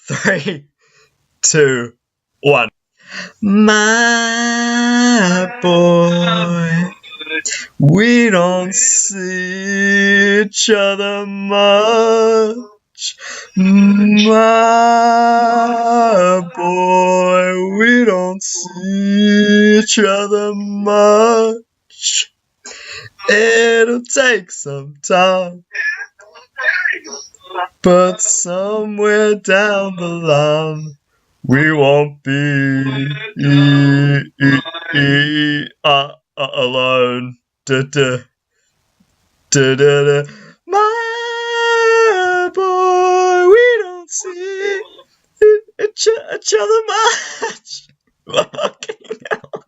3, 2, 1. My boy, we don't see each other much. My boy, we don't see each other much. It'll take some time, but somewhere down the line we won't be alone. My boy, we don't see each other much. Fucking hell.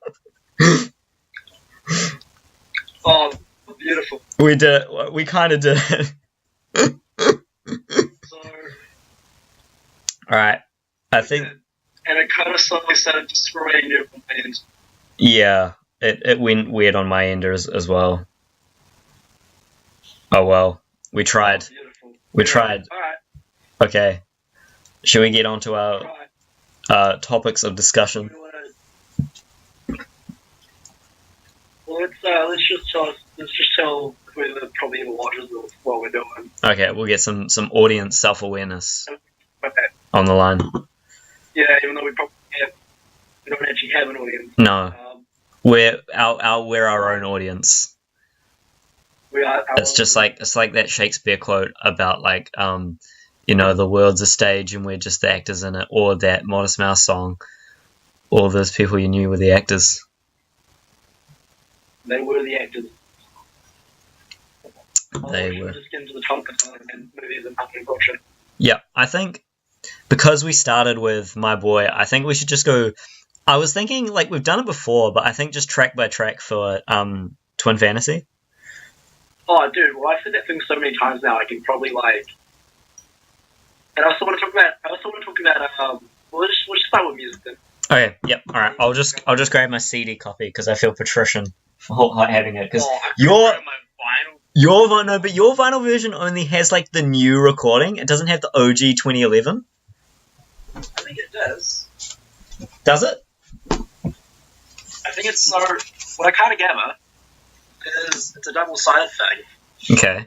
Oh, beautiful. We did it. We kind of did it. So, Alright. I think... And it kind of slowly started destroying your mind. Yeah. It went weird on my end as well. Oh well. We tried. Beautiful. We tried. Alright. Okay. Should we get on to our topics of discussion? Well, let's just tell whoever probably ever watches what we're doing. Okay, we'll get some audience self-awareness Okay. on the line. Yeah, even though we don't actually have an audience. No. We're our own audience. We are. It's just like that Shakespeare quote about like the world's a stage and we're just the actors in it, or that Modest Mouse song. All those people you knew were the actors. They were the actors. They were. Just get into the topic and movies and fucking bullshit. Yeah, I think because we started with My Boy, I think we should just go. I was thinking like we've done it before, but I think just track by track for Twin Fantasy. Oh, dude! Well, I've said that thing so many times now. I can probably like. And I also want to talk about. Well, let's start with music then. Okay. Yep. All right. I'll just grab my CD copy because I feel patrician for having it because your vinyl version only has like the new recording. It doesn't have the OG 2011. I think it does. Does it? I think it's so. What I kind of gather is it's a double-sided thing. Okay.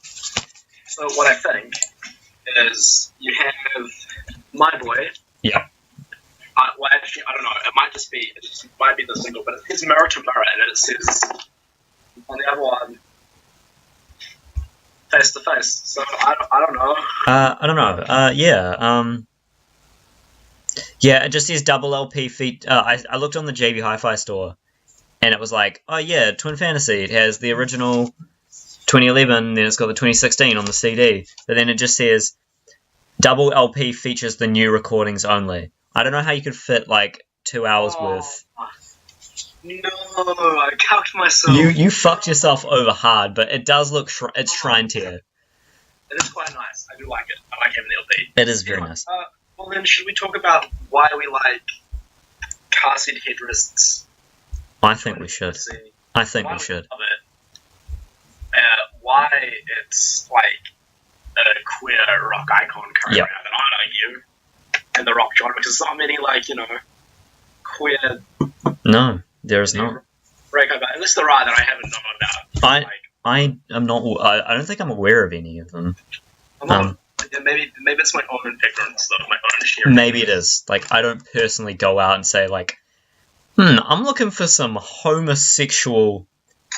So what I think is you have My Boy. Yeah. Well, actually, I don't know. It might be the single, but it's Mirror to Mirror, and it says on the other one, Face to Face. So I don't know. I don't know. Yeah, it just says double LP feet. I looked on the JB Hi-Fi store, and it was like, oh yeah, Twin Fantasy. It has the original 2011, then it's got the 2016 on the CD. But then it just says double LP features the new recordings only. I don't know how you could fit like 2 hours worth. No, I cocked myself. You fucked yourself over hard, but it does look it's shrine tier. It is quite nice. I do like it. I like having the LP. It is very nice. Well, then, should we talk about why we like Car Seat Headrests? I think we should. I think we should. Why it's like a queer rock icon coming around, and I know you in the rock genre, because there's not many queer. No, there is not. Breakup, unless there are that I haven't known about. I am not. I don't think I'm aware of any of them. Maybe it's my own ignorance, though. My own sheer. Maybe it is. Like, I don't personally go out and say like, I'm looking for some homosexual,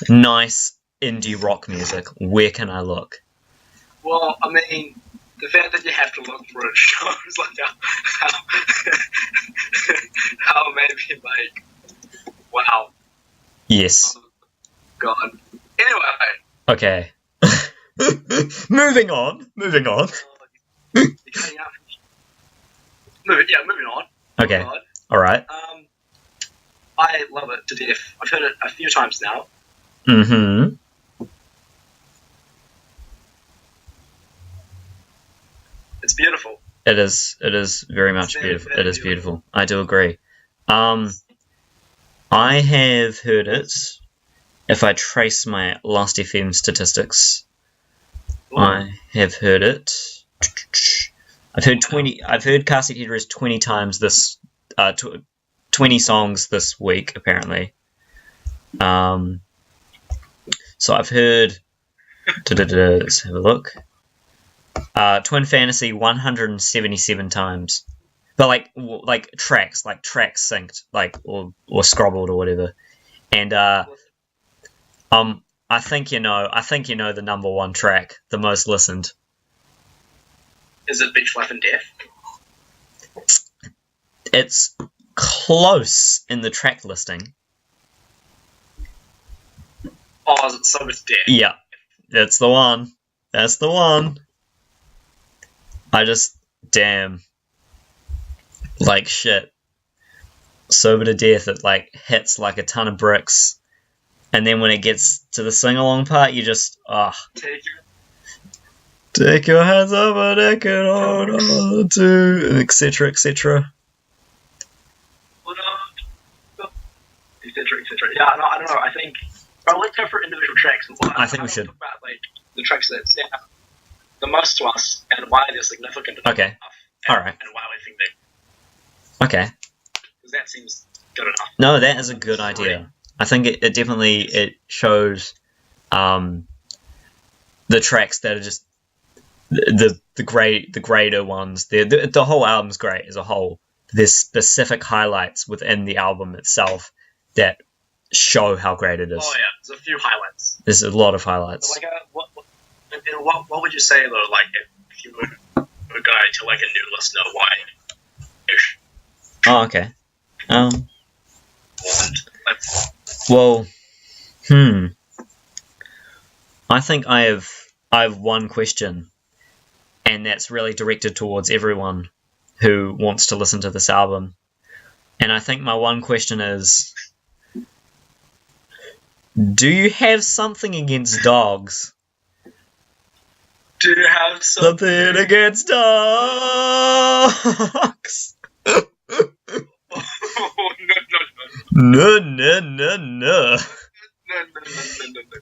nice indie rock music. Where can I look? Well, I mean, the fact that you have to look for it shows like how maybe like, wow. Yes. Oh, God. Anyway. Okay. Moving on. Moving on. Okay. All right. I love it to death. I've heard it a few times now. Mm-hmm. It's beautiful. It is very much beautiful. It is beautiful. I do agree. I have heard it. If I trace my Last FM statistics, I have heard it I've heard Car Seat Headrest 20 times this. 20 songs this week apparently. So I've heard. Let's have a look. Twin Fantasy 177 times, but like tracks synced, or scrobbled or whatever. And I think you know the number one track, the most listened. Is it Beach Life and Death? It's close in the track listing. Oh, is it Sober to Death? Yeah, that's the one. That's the one. Damn. Like shit. Sober to Death, it like hits like a ton of bricks. And then when it gets to the sing-along part, you just, Take your hands off and I can hold on to, etc., etc. Etc., etc. Yeah, no, I don't know. I think, let's go for individual tracks. I think we should. Talk about like the tracks that stand out the most to us and why they're significant enough. Okay. Alright. And why we think they. Okay. Because that seems good enough. No, that is a good idea. I think it definitely shows the tracks that are just the greater ones. The whole album's great as a whole. There's specific highlights within the album itself that show how great it is. Oh yeah, there's a few highlights. There's a lot of highlights. Like what would you say though? Like if you were a guy to like a new listener, why? Oh, okay. Well, I think I have one question, and that's really directed towards everyone who wants to listen to this album. And I think my one question is, do you have something against dogs? Do you have something against dogs? No.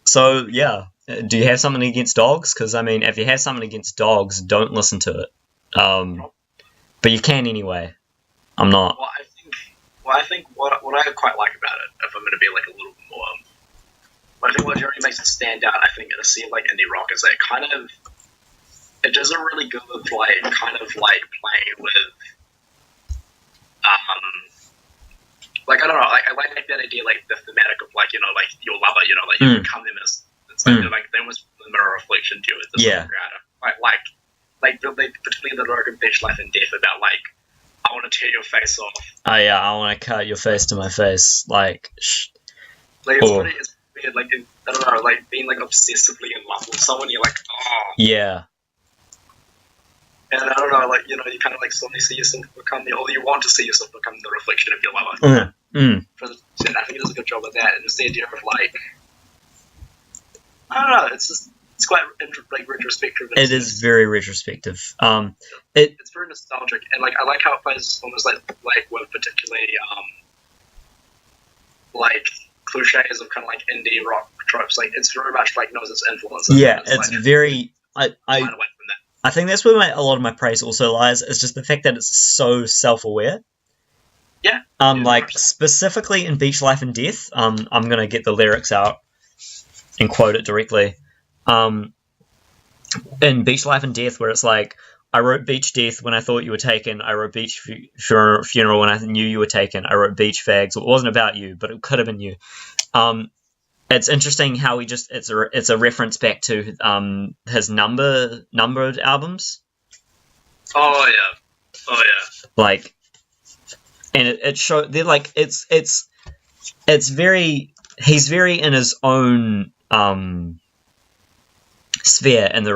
So, yeah. Do you have something against dogs? Because, I mean, if you have something against dogs, don't listen to it. But you can anyway. I'm not. Well, I think what I quite like about it, if I'm going to be like a little more, I think what generally makes it stand out, I think, in a scene like indie rock is that it does a really good playing with, like, I don't know, like, I like that idea, like, the thematic of, like, you know, like, your lover, you know, like, you become them as, it's like, like, they almost mirror reflection to you as the creator. Like, particularly the lyric of Beach Life and Death about, like, I want to tear your face off. Oh, yeah, I want to cut your face to my face. Like, it's weird, like, I don't know, like, being, like, obsessively in love with someone, you're like, oh. Yeah. And I don't know, like, you know, you kind of, like, suddenly see yourself become or you want to see yourself become the reflection of your lover. And I think it does a good job of that, and just the idea of, like, I don't know, it's quite, like, retrospective. It is very retrospective. It's very nostalgic, and, like, I like how it plays almost, like with particularly, like, cliches of kind of, like, indie rock tropes. Like, it's very much, like, knows its influences. Yeah, it's like, very... away from that. I think that's where a lot of my praise also lies, is just the fact that it's so self-aware. Yeah. Like, specifically in Beach Life and Death, I'm going to get the lyrics out and quote it directly. In Beach Life and Death, where it's like, I wrote beach death when I thought you were taken, I wrote beach funeral when I knew you were taken, I wrote beach fags. It wasn't about you, but it could have been you. It's interesting how it's a reference back to his numbered albums. Oh yeah. Like, and it showed they're like it's very, he's very in his own sphere in the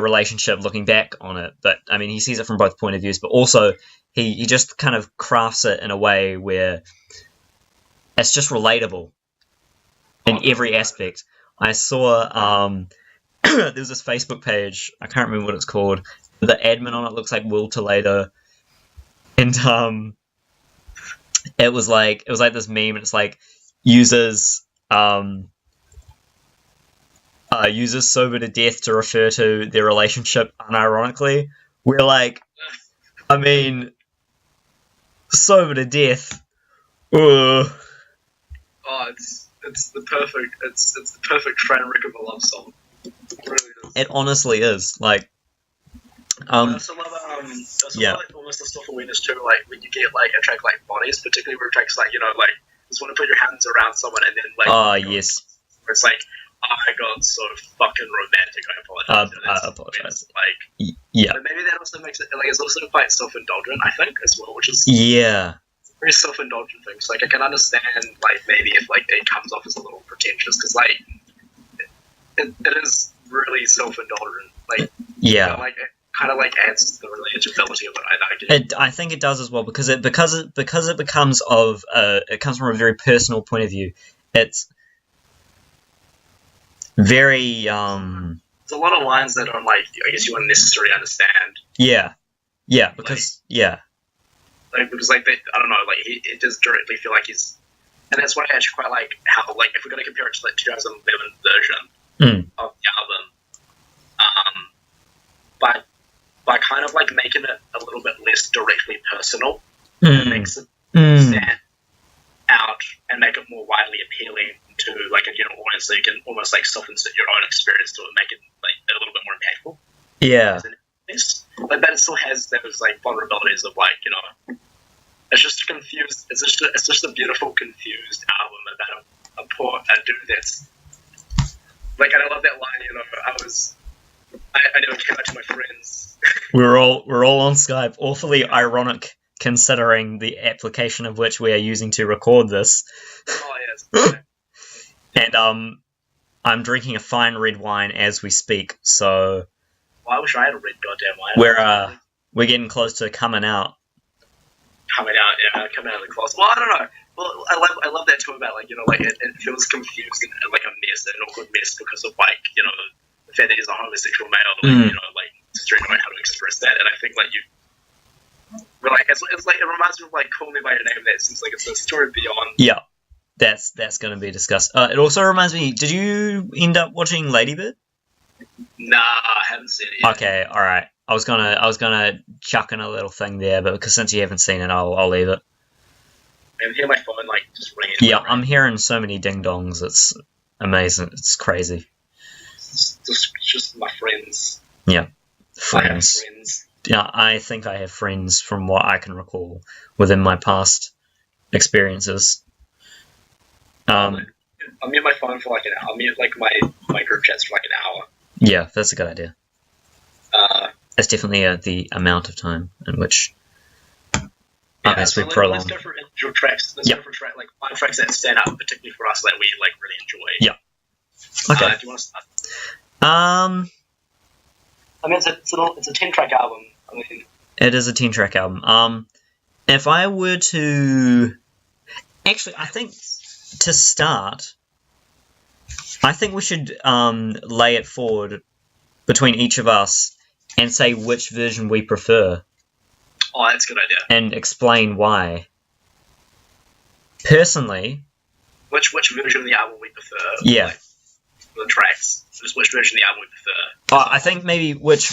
relationship, looking back on it. But I mean, he sees it from both point of views, but also he just kind of crafts it in a way where it's just relatable in every aspect. I saw there's this Facebook page, I can't remember what it's called. The admin on it looks like Will Toledo, and it was like this meme, and it's like uses sober to death to refer to their relationship unironically, we're like, I mean, sober to death. Ugh. Oh, it's the perfect train wreck of a love song. It really is. It honestly is. Like, I also love like almost the self-awareness too. Like when you get like a track like Bodies, particularly where tracks like like just want to put your hands around someone and then like yes, where it's like, oh my god, so fucking romantic. I apologize. I apologize. Like yeah, but maybe that also makes it like it's also quite self-indulgent. I think as well, which is yeah. Very self-indulgent things. Like I can understand, like maybe if like it comes off as a little pretentious, because like it is really self-indulgent. Like like it kind of like adds to the relatability of it. I think it does as well because it becomes it comes from a very personal point of view. It's very There's a lot of lines that are like I guess you wouldn't necessarily understand. Yeah, because Like, because like they, I don't know, like it does directly feel like he's, and that's why I actually quite like how like if we're gonna compare it to the 2011 version of the album, by kind of like making it a little bit less directly personal, it makes it stand out and make it more widely appealing to like a general audience, so you can almost like self-insert your own experience to it, make it like a little bit more impactful. Yeah. Like, but it still has those like vulnerabilities of like it's just confused. It's just a beautiful confused album about a poor dude that's like, and I love that line. I never came out to my friends. We're all on Skype. Awfully ironic considering the application of which we are using to record this. Oh yes. And I'm drinking a fine red wine as we speak. So. Well, I wish I had a red goddamn wine. We're getting close to coming out. Coming out of the closet. Well, I don't know. Well, I love that too about like like it feels confused and like a mess, an awkward mess because of like the fact that he's a homosexual male, like like just don't know how to express that. And I think like but like it's like it reminds me of like Call Me by Your Name. That seems like it's a story beyond. Yeah, that's going to be discussed. It also reminds me. Did you end up watching Lady Bird? Nah, I haven't seen it yet. Okay, all right. I was gonna chuck in a little thing there, but because since you haven't seen it, I'll leave it. I hear my phone like just ringing. Yeah, I'm hearing so many ding dongs. It's amazing. It's crazy. It's just my friends. Yeah, friends. I have friends. Yeah, I think I have friends from what I can recall within my past experiences. I'll mute my phone for like an hour. I'll mute like my group chats for like an hour. Yeah, that's a good idea. It's definitely the amount of time in which we prolong. Let's go for individual tracks. Let's go for like 5 tracks that stand out, particularly for us, that we like really enjoy. Yeah. Okay. Do you want to start? I mean, it's a 10-track album. I mean, it is a 10-track album. If I were to, actually, I think to start, I think we should lay it forward between each of us and say which version we prefer. Oh, that's a good idea. And explain why. Personally... Which version of the album we prefer? Yeah. Like, the tracks. Just which version of the album we prefer. I think maybe which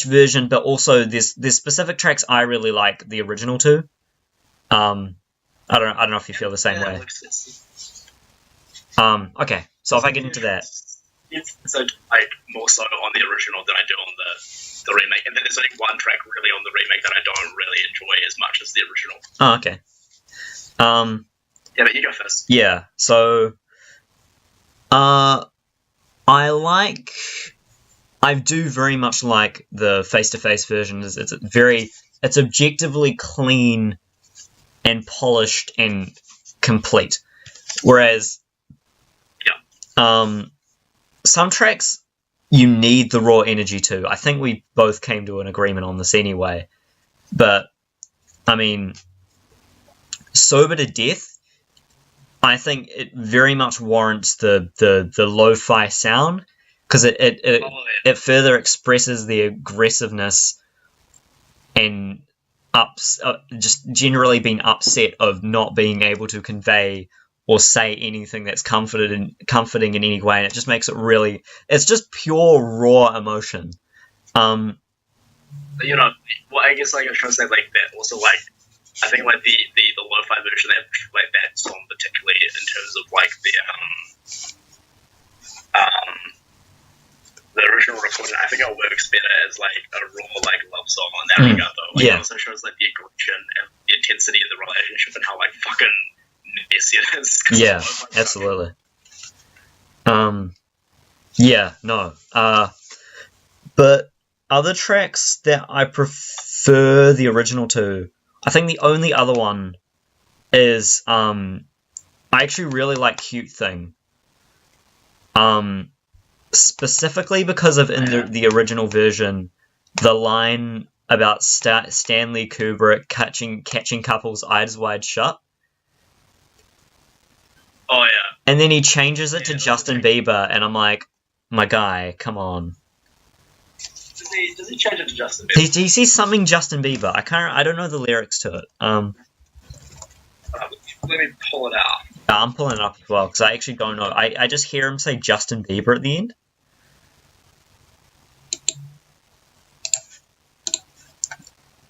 version, but also there's specific tracks I really like the original to. I don't know if you feel the same way. Okay, so if I get into that... It's like more so on the original than I do on the remake, and then there's only one track really on the remake that I don't really enjoy as much as the original. Oh, okay. Yeah, but you go first. Yeah, so I do very much like the face-to-face version. It's objectively clean and polished and complete, whereas some tracks you need the raw energy to. I think we both came to an agreement on this anyway. But, I mean, Sober to Death, I think it very much warrants the lo-fi sound, because it further expresses the aggressiveness and just generally being upset of not being able to convey or say anything that's comforting in any way, and it just makes it really... It's just pure, raw emotion. you know, well, I guess like I was trying to say like that. Also, like I think like the lo-fi version of like that song particularly in terms of like the original recording, I think it works better as like a raw like love song on that regard though. Like, it also shows like the aggression and the intensity of the relationship and how like fucking messy it is. Yeah, absolutely. Yeah, no. But other tracks that I prefer the original to, I think the only other one is I actually really like Cute Thing. Specifically because of in the original version, the line about Stanley Kubrick catching couples' eyes wide shut. Oh yeah. And then he changes it to Justin Bieber, and I'm like, my guy, come on. Does he change it to Justin Bieber? He says something Justin Bieber. I don't know the lyrics to it. Let me pull it out. I'm pulling it up as well because I actually don't know. I just hear him say Justin Bieber at the end.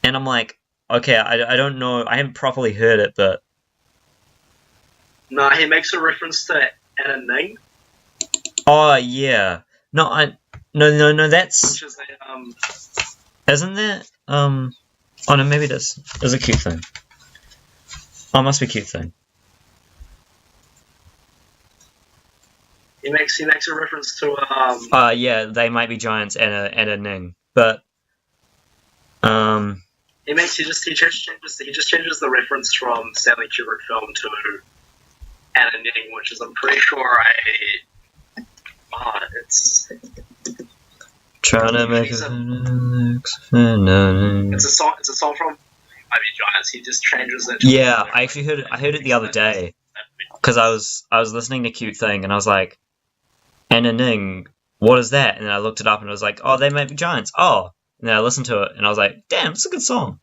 And I'm like, okay, I don't know. I haven't properly heard it, but... No, he makes a reference to Anna Ning. Oh, yeah. No, that's... Which is Isn't that... Oh, no, maybe it is. It's a Cute Thing. Oh, it must be Cute Thing. He makes a reference to yeah, They Might Be Giants and a Ning, but he just changes the reference from Stanley Kubrick film to Anna Ning, which is I'm pretty sure it's trying to make it's a song from Ivy Giants. He just changes it. Yeah, I actually heard it the other day because I was listening to Cute Thing and I was like, Anna Ning, what is that? And then I looked it up and I was like, oh, They Might Be Giants. Oh, and then I listened to it and I was like, damn, it's a good song.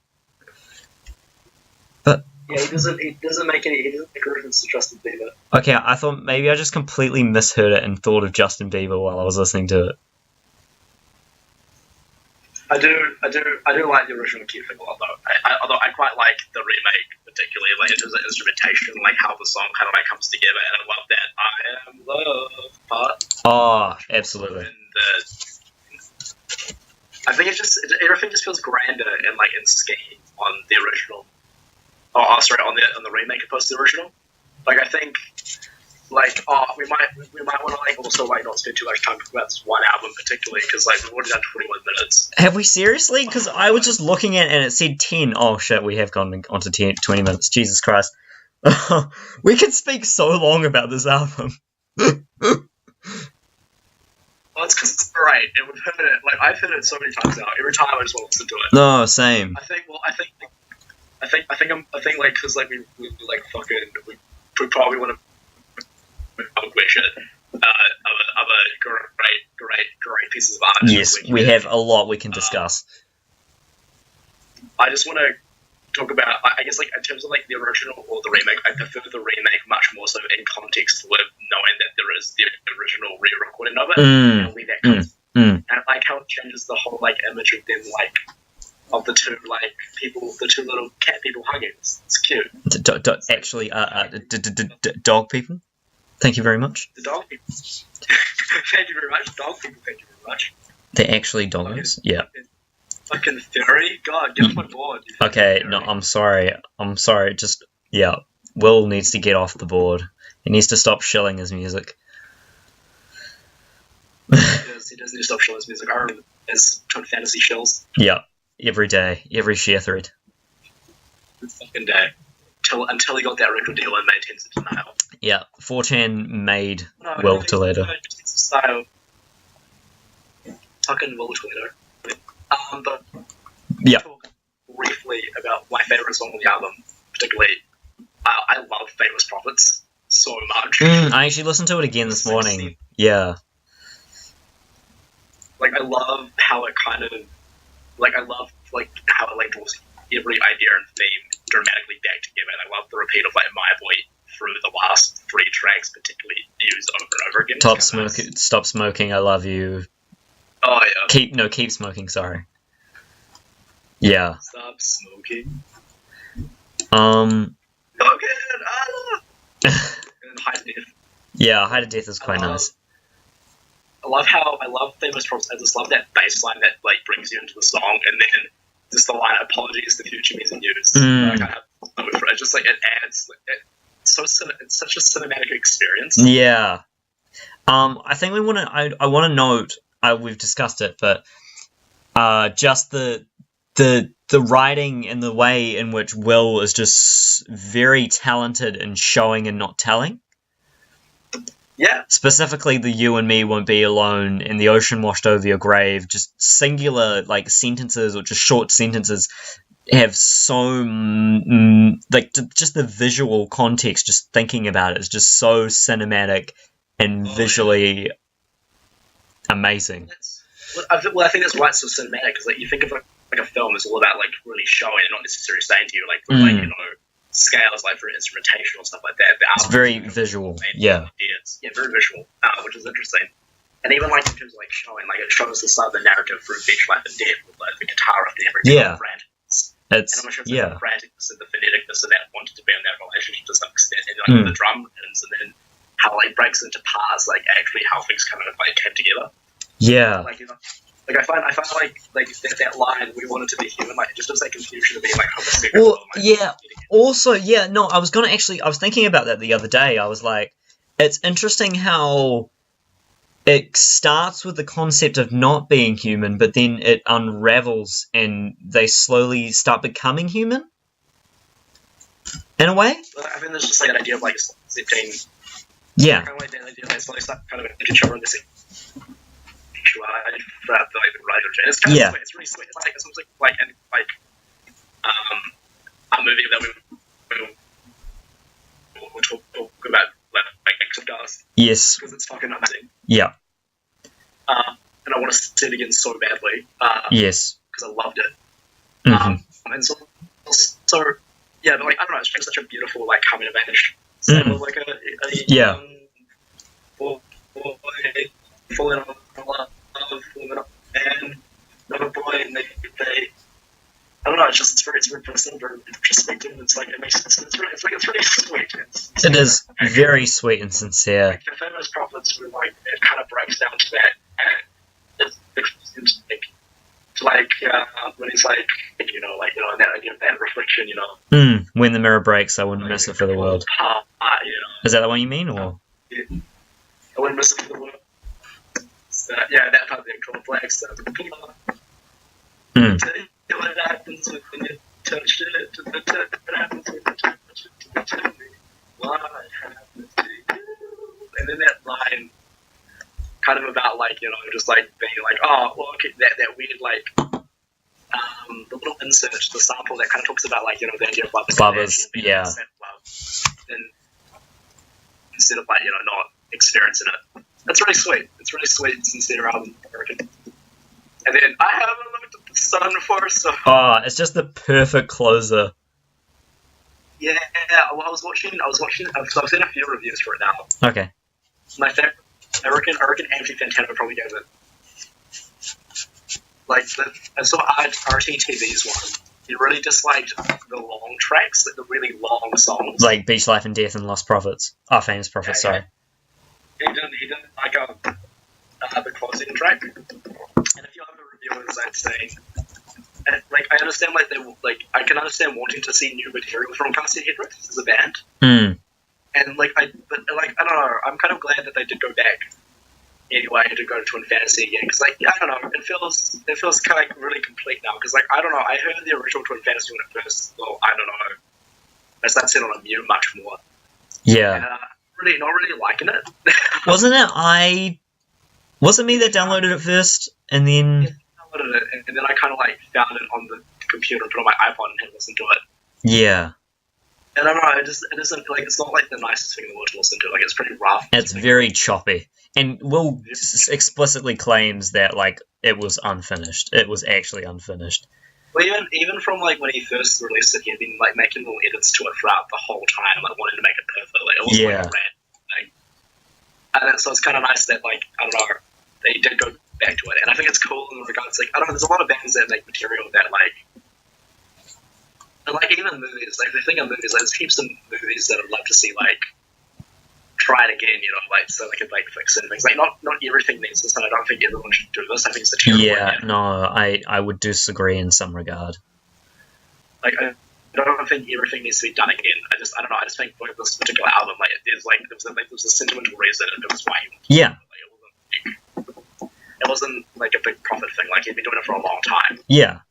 But yeah, he doesn't make a reference to Justin Bieber. Okay, I thought maybe I just completely misheard it and thought of Justin Bieber while I was listening to it. I do like the original Cute Thing a lot though. Although I quite like the remake, particularly like in terms of instrumentation, like how the song kind of like comes together, and I love that "I Am Love" part. Oh, absolutely. And I think everything just feels grander and like in scheme on the original. Oh, sorry, on the remake opposed to the original. Like I think. Like, we might want to like also like not spend too much time talking about this one album particularly because like we've already done 21 minutes. Have we seriously? Because I was just looking at it and it said 10. Oh shit, we have gone on to 20 minutes. Jesus Christ, we could speak so long about this album. Well, it's because it's great, and we've heard it. Like I've heard it so many times now. Every time I just want to listen to it. No, same. I think like because like we like fucking we probably want to. Publication of a great pieces of art. Yes, we have a lot we can discuss. I just want to talk about, I guess, like in terms of like the original or the remake. I prefer the remake much more so in context with knowing that there is the original re-recording of it and where that comes. And I like how it changes the whole like image of them like of the two like people, the two little cat people hugging. It's cute. Actually, dog people. Thank you very much. The dog people. Thank you very much. Dog people, thank you very much. They're actually doggos? Yeah. Fucking furry? God, get off my board. Okay, no, I'm sorry. Just, yeah. Will needs to get off the board. He needs to stop shilling his music. He does need to stop shilling his music. I remember his Twin Fantasy shills. Yeah. Every day. Every share thread. Every fucking day. Until he got that record deal and maintains it denial. Yeah, 4chan made Will Toledo. Style. Fucking Will Toledo. But yeah. Talk briefly about my favorite song on the album, particularly. I love Famous Prophets so much. I actually listened to it again this morning. Yeah. Like I love how it kind of, like I love like how it like draws every idea and theme dramatically back together. And I love the repeat of like My Boy through the last 3 tracks, particularly used over and over again. Stop smoking. I love you. Oh yeah. Keep smoking. Sorry. Yeah. Stop smoking. Um. Okay. And High to Death. Yeah, High to Death is quite nice. I love Famous Props. I just love that bass line that like brings you into the song, and then just the line "Apologies to future me's and yous." Like, I have it's just like it adds. It's such a cinematic experience. Yeah. I think we want to. I want to note. We've discussed it, but just the writing and the way in which Will is just very talented in showing and not telling. Yeah. Specifically, the "you and me won't be alone" and "the ocean washed over your grave," just singular like sentences or just short sentences have so just the visual context. Just thinking about it is just so cinematic and visually amazing. I think that's why it's so cinematic. Because like you think of like a film is all about like really showing and not necessarily saying to you like scales like for instrumentation or stuff like that. It's very visual, yeah, very visual, which is interesting. And even like in terms of like showing, like it shows the side of the narrative through Beach Life and Death with like the guitar riff and everything. Yeah, and I'm sure it's like the franticness and the phoneticness of that wanted to be in that relationship to some extent, and like the drum ends, and then how like breaks into parts, like actually how things kind of like came together. Yeah, like like I find like that line, "we wanted to be human," like it just does that confusion of being like homosexual. Well, yeah. Also, yeah, no, I was thinking about that the other day. I was like, it's interesting how it starts with the concept of not being human, but then it unravels and they slowly start becoming human. In a way? I think there's just like an idea of like accepting. Yeah. Kind of like that idea that it's like kind of each other in this sexuality throughout the right of It's kind of sweet. It's really sweet. It's like it's almost like a movie that we'll talk about like X of Gas. Yes. Because it's fucking amazing. Yeah. And I want to see it again so badly. Yes. Because I loved it. Mm-hmm. And so yeah, but like I don't know, it's just such a beautiful like coming of age. So like a young boy falling in love with a man, another boy, and they I don't know, it's very personal, very introspective. It's like it makes sense. It's really sweet. It is very sweet and sincere. Like the Famous Prophets, were like it kind of breaks down to that, and it's like when he's like that reflection, when the mirror breaks, I wouldn't miss it for the world. Is that the one you mean, or? Yeah. I wouldn't miss it for the world. So, yeah, that part of the actual flag stuff. What happens when you touch it? What happens when you touch it? What happens to you? And then that line, kind of about like just like being like, oh, well, okay, that weird like the little insert, the sample that kind of talks about like the idea of lovers, yeah. Love, and instead of like not experiencing it. That's really sweet. It's really sweet and sincere album, I reckon. And then I haven't looked at the sun before, so it's just the perfect closer. Yeah, well, I've seen a few reviews for it now. Okay. My favorite, I reckon Anthony Fantano probably gave it. Like I saw RTTV's one. He really disliked the long tracks, like the really long songs. Like Beach Life and Death and Lost Prophets. Oh, Famous Prophets, sorry. He didn't like the closing track. And a few other reviewers I'd say, and like I understand I can understand wanting to see new material from Car Seat Headrest as a band. And I don't know, I'm kind of glad that they did go back anyway to go to Twin Fantasy again, because I don't know, it feels kind of really complete now, because I don't know, I heard the original Twin Fantasy when it first, I don't know, I started seeing it on mute much more. Yeah. And not really liking it. Wasn't me that downloaded it first, and then... Yeah, I downloaded it, and then I kind of found it on the computer and put it on my iPod and had listened to it. Yeah. And I don't know, it isn't, it's not the nicest thing in the world to listen to, it's pretty rough. It's very choppy. And Will explicitly claims that, it was unfinished. It was actually unfinished. Well, even from, when he first released it, he had been, making little edits to it throughout the whole time, wanting to make it perfect. It wasn't, a random thing. And so it's kind of nice that, I don't know, they did go back to it. And I think it's cool in regards, I don't know, there's a lot of bands that make material that, But like even movies, like the thing of movies, like there's heaps of movies that I'd love to see like try it again, you know, like so they could like fix certain things. Like not everything needs this, and I don't think everyone should do this. I think it's a terrible idea. No, I would disagree in some regard. Like I don't think everything needs to be done again. I don't know. I just think like this particular album, like there was a sentimental reason, and it was why he wanted Yeah. It wasn't like a big profit thing. Like he'd been doing it for a long time. Yeah.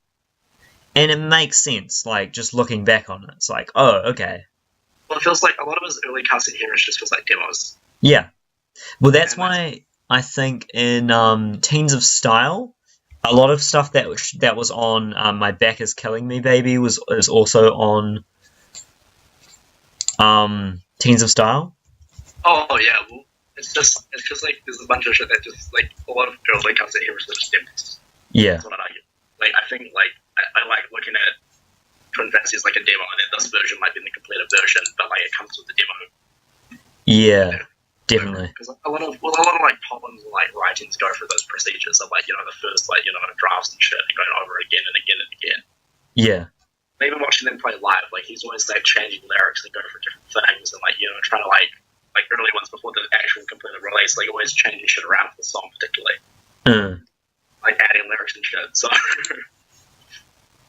And it makes sense, like, just looking back on it. It's like, oh, okay. Well, it feels like a lot of his early Car Seat Headrest just feels like demos. Yeah. Well, that's why I think in Teens of Style, a lot of stuff that was on My Back Is Killing Me, Baby is also on Teens of Style. Oh, yeah. Well, it's just like there's a bunch of shit that just, like, a lot of early Car Seat Headrest are just demos. Yeah. That's what I argue. Like, I think, like, I like looking at Twin Fantasy as like a demo, and then this version might be the completed version, but like it comes with the demo. Yeah, definitely. Because a lot of like poems and like writings go through those procedures of like, you know, the first like, you know, drafts and shit, and going over again and again and again. Yeah. Even watching them play live, like he's always like changing lyrics and going for different things, and like, you know, trying to like early ones before the actual completed release, like always changing shit around for the song particularly. Like adding lyrics and shit. So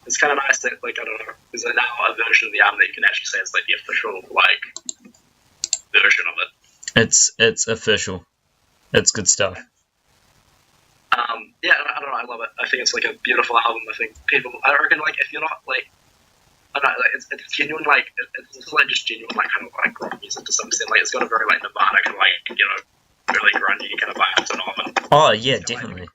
it's kind of nice that, like, I don't know, there's now a version of the album that you can actually say it's like the official, like, version of it. It's official. It's good stuff. Yeah, I don't know, I love it. I think it's like a beautiful album. I think I reckon, like, if you're not, like, I don't know, like, it's genuine, like, it's like just genuine, like, kind of like rock music to some extent. Like, it's got a very, like, Nirvana kind of, like, you know, really grungy kind of vibe to it. Oh, yeah, definitely. Like,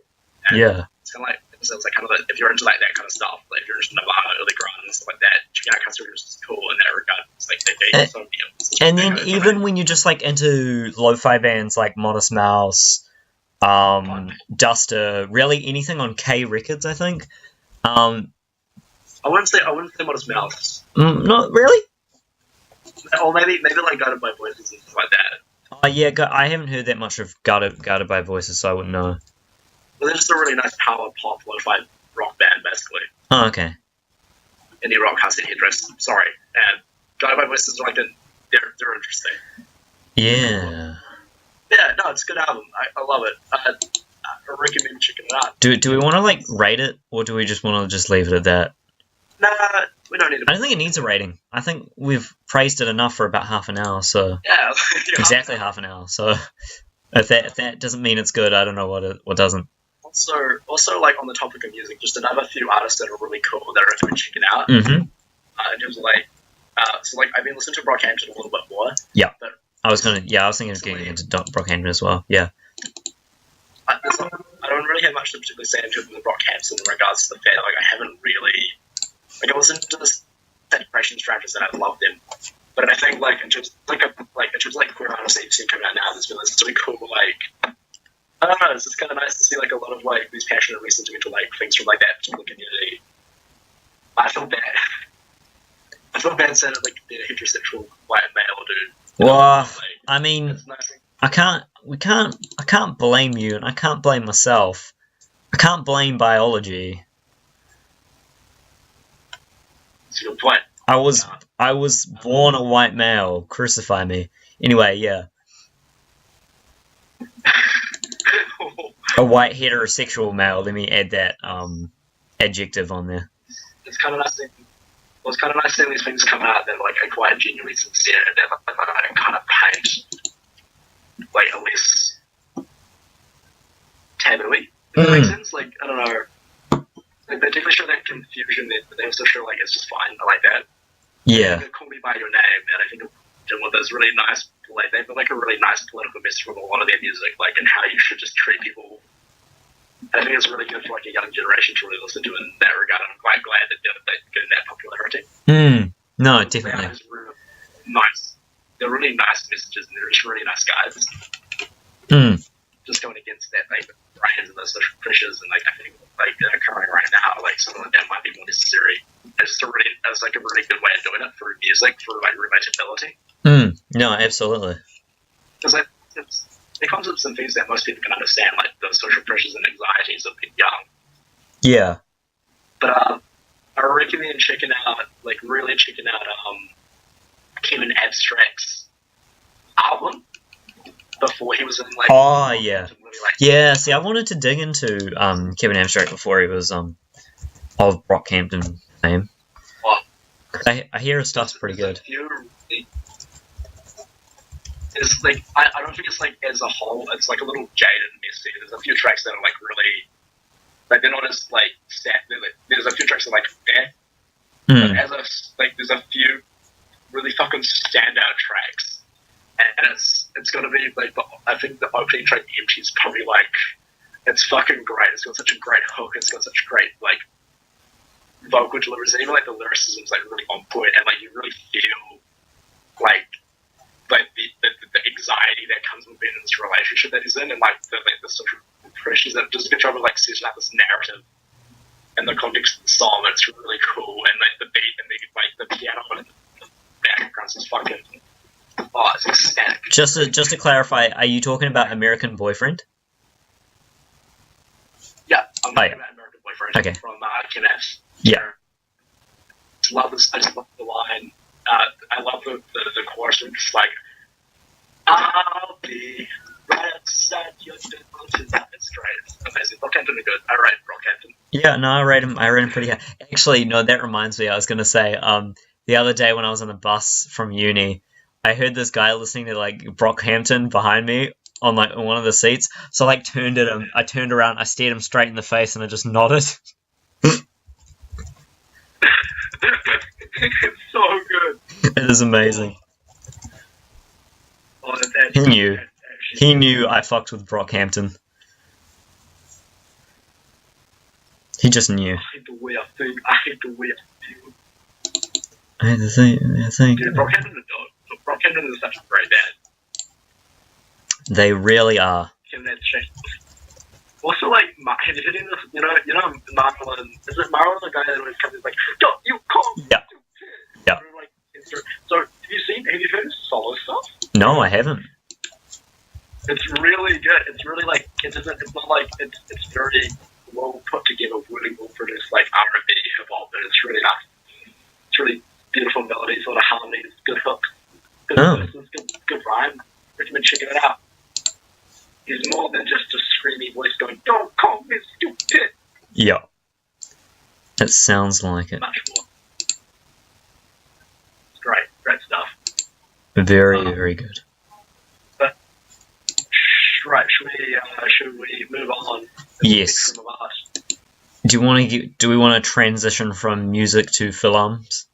yeah. It's kind of like, so it's like kind of if you're into like that kind of stuff, like if you're into Nirvana, early grunge and stuff like that, checking out Car Seat Headrest is cool in that regard. It's like they so new. And then even when you're just like into lo-fi bands like Modest Mouse, Duster, really anything on K Records, I think. I wouldn't say Modest Mouse. Not really. Or maybe like Guided by Voices and stuff like that. Oh yeah, I haven't heard that much of Guided by Voices, so I wouldn't know. Well, they're just a really nice power pop lo-fi rock band, basically. Oh, okay. Indie rock, Car Seat Headrest. Sorry, and Guided by Voices are like they're interesting. Yeah. Yeah, no, it's a good album. I love it. I recommend checking it out. Do we want to like rate it, or do we just want to just leave it at that? Nah, we don't need to. I don't think it needs a rating. I think we've praised it enough for about half an hour. So yeah, exactly half an hour. So if that doesn't mean it's good, I don't know what doesn't. Also, like on the topic of music, just another few artists that are really cool that I recommend checking out. Mm-hmm. In terms of like, so like I've been listening to Brockhampton a little bit more. Yeah. But I was thinking of getting into Brockhampton as well. Yeah. I don't really have much to particularly say in terms of Brockhampton in regards to the fact like I haven't really I listened to the Separation Strategies and I love them. But I think like in terms of queer artists that you've seen coming out now, there's been this really cool like. I don't know, it's just kind of nice to see like a lot of like these passionate and sentimental like things from like that particular community. I feel bad saying like being a heterosexual white male dude. Well, like, I mean, nice. I can't blame you, and I can't blame myself. I can't blame biology. That's a good point. I was born a white male. Crucify me. Anyway, yeah. A white heterosexual male. Let me add that adjective on there. It's kind of nice seeing these things come out that like are quite genuinely sincere and that like, kind of paint like at least tabooey. Does that make sense? Like I don't know. Like, they definitely show that confusion, but they also show like it's just fine. I like that. Yeah. Like, Call Me by Your Name, and I think with those really nice, like they've got like a really nice political message from a lot of their music, like and how you should just treat people. And I think it's really good for like a young generation to really listen to in that regard. I'm quite glad that they're getting that popularity. No, definitely. It's really nice. They're really nice messages, and they're just really nice guys. Just going against that, like the brands and those social pressures, and like I think like that are occurring right now, like something like that might be more necessary. It's like a really good way of doing it for music, for like relatability. No, absolutely. Because like it comes with some things that most people can understand, like the social pressures and anxieties of being young. Yeah. But I recommend checking out, like, really checking out Kevin Abstract's album before he was in, like... Oh, yeah. Yeah, see, I wanted to dig into Kevin Abstract before he was of Brockhampton fame. Well, I hear his stuff's pretty good. It's like, I don't think it's like, as a whole, it's like a little jaded and messy. There's a few tracks that are like really, like, they're not as like sad. Like, there's a few tracks that are like bad, but as a, like, there's a few really fucking standout tracks, and it's gonna be like, I think the opening track Empty is probably like, it's fucking great. It's got such a great hook. It's got such great like vocal deliveries, and even like the lyricism's like really on point, and like you really feel like the anxiety that comes with being in this relationship that he's in, and like the social pressures that does a good job of like setting up this narrative in the context of the song. It's really cool, and like the beat and the piano and the background is fucking it's ecstatic. Just to clarify, are you talking about American Boyfriend? Yeah, I'm talking about American Boyfriend from Ken F's. Yeah. I just love the line. I love the chorus, which is like, I'll be right outside your door tonight. It's great. It's amazing. Brockhampton are good. I rate Brockhampton. Yeah, no, I rate him pretty high. Actually, no, that reminds me, I was going to say, the other day when I was on the bus from uni, I heard this guy listening to, like, Brockhampton behind me on, like, one of the seats, so I, like, turned at him, I turned around, I stared him straight in the face, and I just nodded. It's so good. It is amazing. Oh, He knew I fucked with Brockhampton. He just knew. I hate the way I think. I hate the way I feel. I had to think. Dude, Brockhampton is such a great band. They really are. Also, like, have you heard this? You know, Marlon. Is it Marlon, the guy that always comes in like, "Yo, you call?" Yeah. Yeah. Like, so, have you heard his solo stuff? No, I haven't. It's really good. It's really like, it's not like, it's very well put together, really well produced, like R&B, hip hop, and it's really nice. It's really beautiful melodies, a lot of harmonies, good hooks, good verses, good rhyme. Recommend checking it out. He's more than just a screamy voice going, "Don't call me stupid." Yeah. It sounds like it. Much more. It's great stuff. Very, very good. But, right, should we move on? Yes. Do we want to transition from music to films?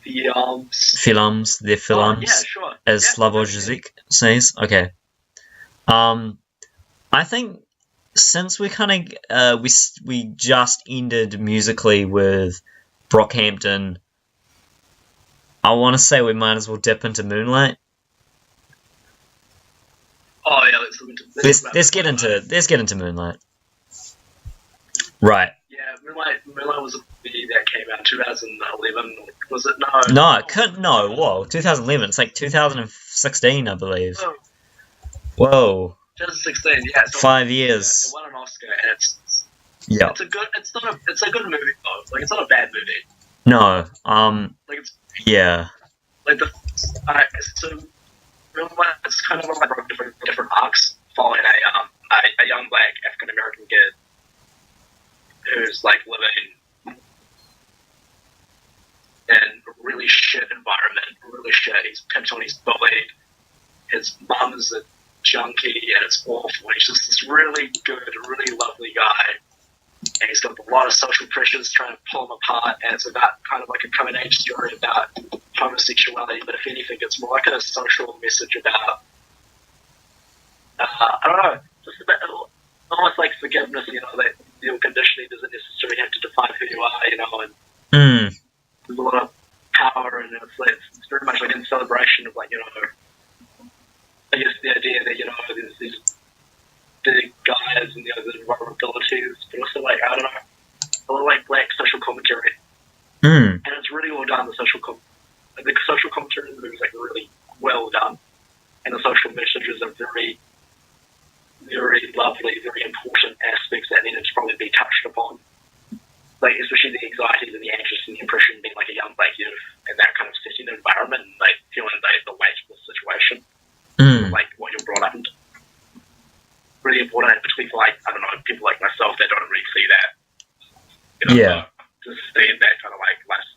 Films, the films. Yeah, sure. As Slavoj Žižek says. Okay. I think since we kind of we just ended musically with Brockhampton, I want to say we might as well dip into Moonlight. Oh yeah, let's get into Moonlight. Right. Yeah, Moonlight was a movie that came out in 2011. Was it? No, it couldn't. No, whoa, 2011. It's like 2016, I believe. Oh. Whoa. 2016. Yeah. So 5 years. It won an Oscar, and it's yeah. It's a good movie though. Like, it's not a bad movie. No. Like, it's yeah. like so Moonlight, it's kind of like different arcs following a young black African American kid who's like living in a really shit environment, really shit. He's pimped on, he's bullied. His mum is a junkie, and it's awful. He's just this really good, really lovely guy, and he's got a lot of social pressures trying to pull him apart. And it's about kind of like a coming age story about homosexuality, but if anything, it's more like a social message about I don't know, just about almost like forgiveness. You know, that your conditioning doesn't necessarily have to define who you are. You know, and there's a lot of power, and it's very much like in celebration of, like, you know, I guess the idea that, you know, there's these big guys and, you know, the vulnerabilities, but also, like, I don't know, a lot of, like, black social commentary. And it's really well done. The social commentary in the movie is, like, really well done, and the social messages are very, very lovely, very important aspects that needed to probably be touched upon. like especially the anxieties and the anxious and the impression being like a young black youth in that kind of setting environment and like feeling like the weight of the situation, like what you're brought up into. Really important, particularly for like, I don't know, people like myself that don't really see that. Just see that kind of like less.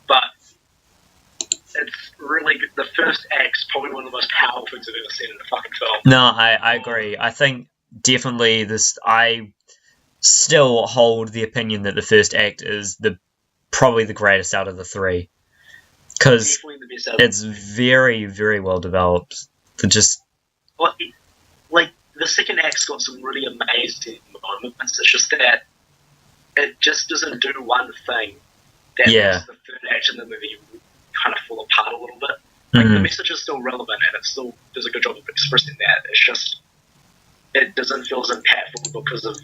But it's really good. The first act's probably one of the most powerful things I've ever seen in a fucking film. No, I agree. I think definitely I still hold the opinion that the first act is probably the greatest out of the three. Because it's very, very well developed. Like, the second act's got some really amazing moments. It's just that it just doesn't do one thing that makes the third act in the movie kind of fall apart a little bit. Like, the message is still relevant and it still does a good job of expressing that. It's just, it doesn't feel as impactful because of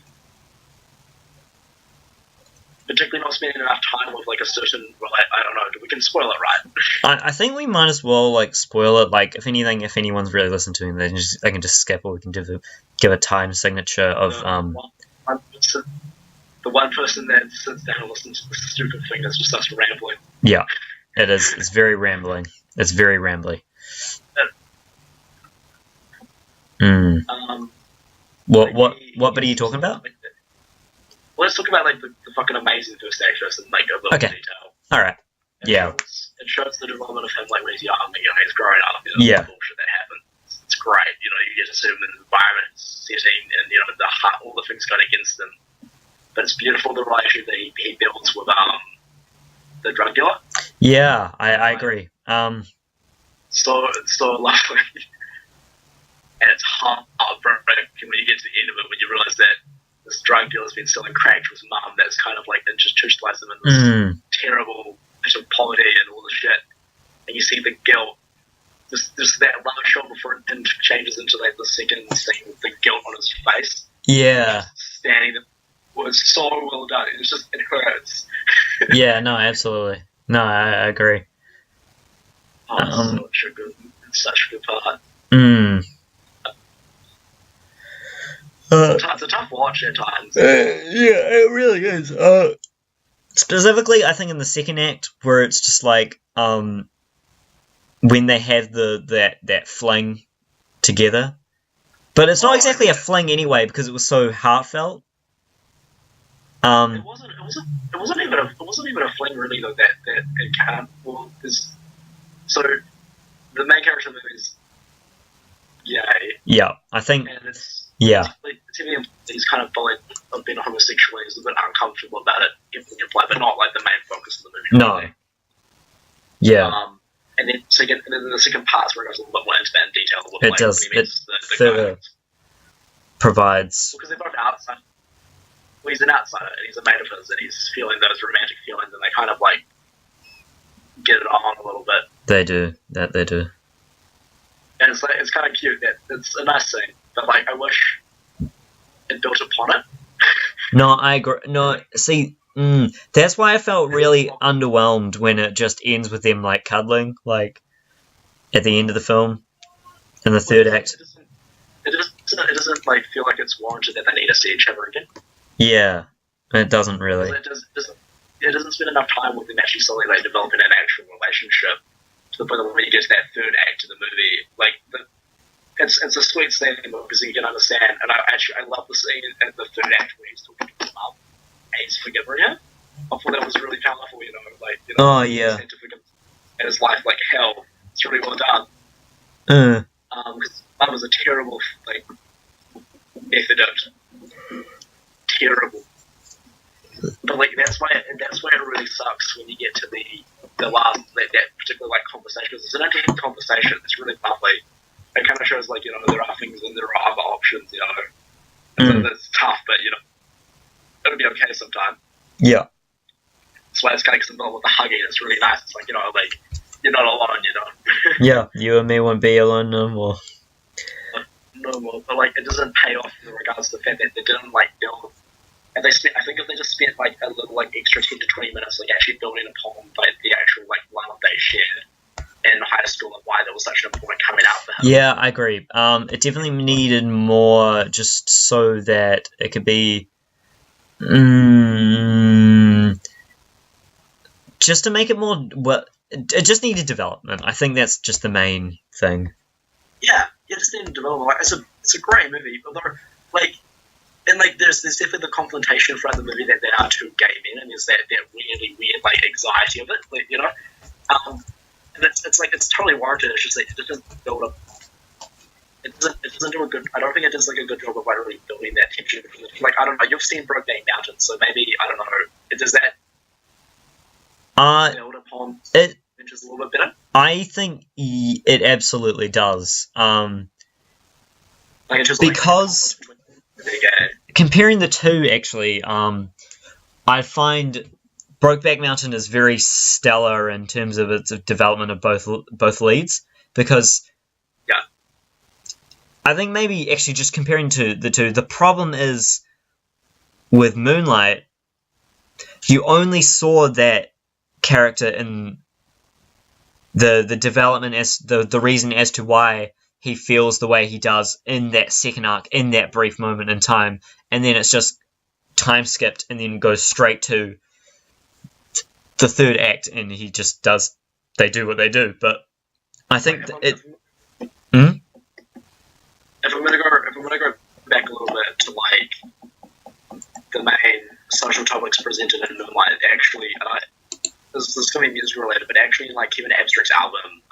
particularly not spending enough time with like a certain, well, I don't know, we can spoil it, right? I think we might as well like spoil it. Like, if anyone's really listened to him, they can just skip, or we can give a time signature of the one person that sits down and listens to the stupid thing that's just us rambling. Yeah, it is. It's very rambling. It's very rambly. What bit are you talking about? Let's talk about like the fucking amazing first actress and like a little detail. All right. It shows the development of him like when he's young, he's growing up. The bullshit that happens. It's great. You get to see him in the environment, setting, and all the things going against him. But it's beautiful the relationship that he builds with the drug dealer. Yeah, I agree. So lovely, and it's heartbreaking when you get to the end of it when you realise that this drug dealer's been selling crack to his mum that's kind of like institutionalized him in this terrible bit of poverty and all the shit. And you see the guilt. Just that last shot before it changes into like the second scene with the guilt on his face. Yeah. Standing there was so well done. It hurts. Yeah, no, absolutely. No, I agree. It's such a good part. It's a tough watch at times. Yeah, it really is. Specifically, I think in the second act, where it's just like when they have that fling together, but it's not exactly a fling anyway because it was so heartfelt. It wasn't even a fling really though. That it kind of so the main character of the movie is gay. Yeah, I think. And it's he's kind of bullied of being homosexual. He's a bit uncomfortable about it, giving implied, but not like the main focus of the movie. No. Really. Yeah. And then the second part where it goes a little bit more into that in detail. It does. It further provides. Because they're both outside. Well, he's an outsider and he's a mate of his, and he's feeling those romantic feelings, and they kind of like get it on a little bit. They do. They do. And it's kind of cute. That it's a nice scene, but like I wish it built upon it. No, I agree. No, see, that's why I felt really underwhelmed when it just ends with them like cuddling, like at the end of the film, in the third act. It doesn't like feel like it's warranted that they need to see each other again. Yeah, it doesn't really. It doesn't spend enough time with them actually solely like developing an actual relationship to the point that when you get to that third act of the movie, like it's a sweet scene because you can understand. And I love the scene at the third act where he's talking to his mum and he's forgiving her. I thought that was really powerful, Oh yeah. And his life like hell. It's really well done. Because that was a terrible method of terrible. But like that's why it really sucks when you get to the last that particular like conversation, because it's an interesting conversation. It's really lovely. It kind of shows there are things and there are other options. It's tough, but it'll be okay sometime. Yeah. That's why it's kind of involved with the hugging. It's really nice. It's like you're not alone. Yeah, you and me won't be alone no more. No more, but it doesn't pay off in regards to the fact that they didn't build. And I think if they just spent a little extra 10 to 20 minutes actually building upon the actual love they shared in high school and why that was such an important coming out for him. Yeah, I agree. It definitely needed more just so that it could be Just to make it more, well, it just needed development. I think that's just the main thing. Yeah, you just need development. Like, it's a great movie, although like. And like, there's definitely the confrontation throughout the movie that there are two gay men, and there's that really weird like anxiety of it, like, you know. And it's like it's totally warranted. It's just like it doesn't build up. It doesn't do a good. I don't think it does like a good job of like really building that tension. Like, I don't know. You've seen Brokeback Mountain, so maybe I don't know. Does that build upon it just a little bit better? I think it absolutely does. Like, just because. Comparing the two, actually, I find Brokeback Mountain is very stellar in terms of its development of both leads, because I think maybe actually just comparing to the two, the problem is with Moonlight, you only saw that character in the development as the reason as to why he feels the way he does in that second arc, in that brief moment in time, and then it's just time skipped and then goes straight to the third act, and he just does. They do what they do, but I think If I'm gonna go back a little bit to like the main social topics presented in Moonlight, actually, this is going to be music related, but actually, like Kevin Abstract's album,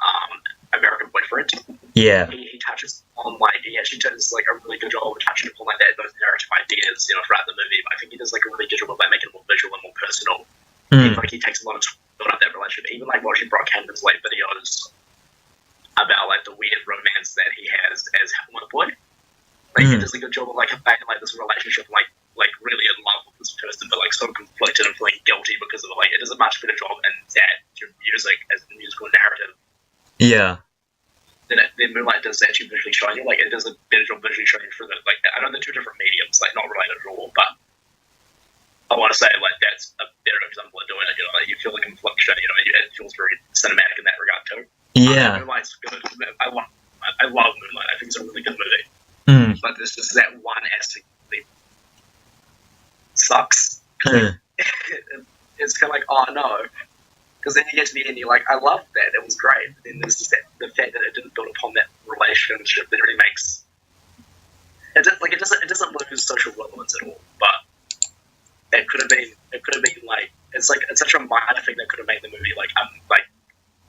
American Boyfriend. Yeah. He touches on like he actually does like a really good job of touching upon like those narrative ideas, you know, throughout the movie. But I think he does like a really good job of like making it more visual and more personal. Like he takes a lot of time to build up that relationship. Even like watching Brock Hampton's like videos about like the weird romance that he has as One Boy. Like he does a good job of like making like this relationship like really in love with this person, but like so conflicted and feeling guilty because of it. Like it does a much better job in that music as the musical narrative. Yeah. Then Moonlight does actually visually showing you, like it does a better job visually showing you through the, like, I know they're two different mediums, like not related at all, but I want to say like that's a better example of doing it. You know, like you feel the confliction. You know, it feels very cinematic in that regard too. Yeah, Moonlight's good. I love Moonlight. I think it's a really good movie. But there's just that one aspect that sucks. It's kind of like, oh no. Because then you get to the end, you're like, I love that. It was great. But then there's just the fact that it didn't build upon that relationship that really makes it doesn't lose social relevance at all. But it could have been like it's such a minor thing that could have made the movie like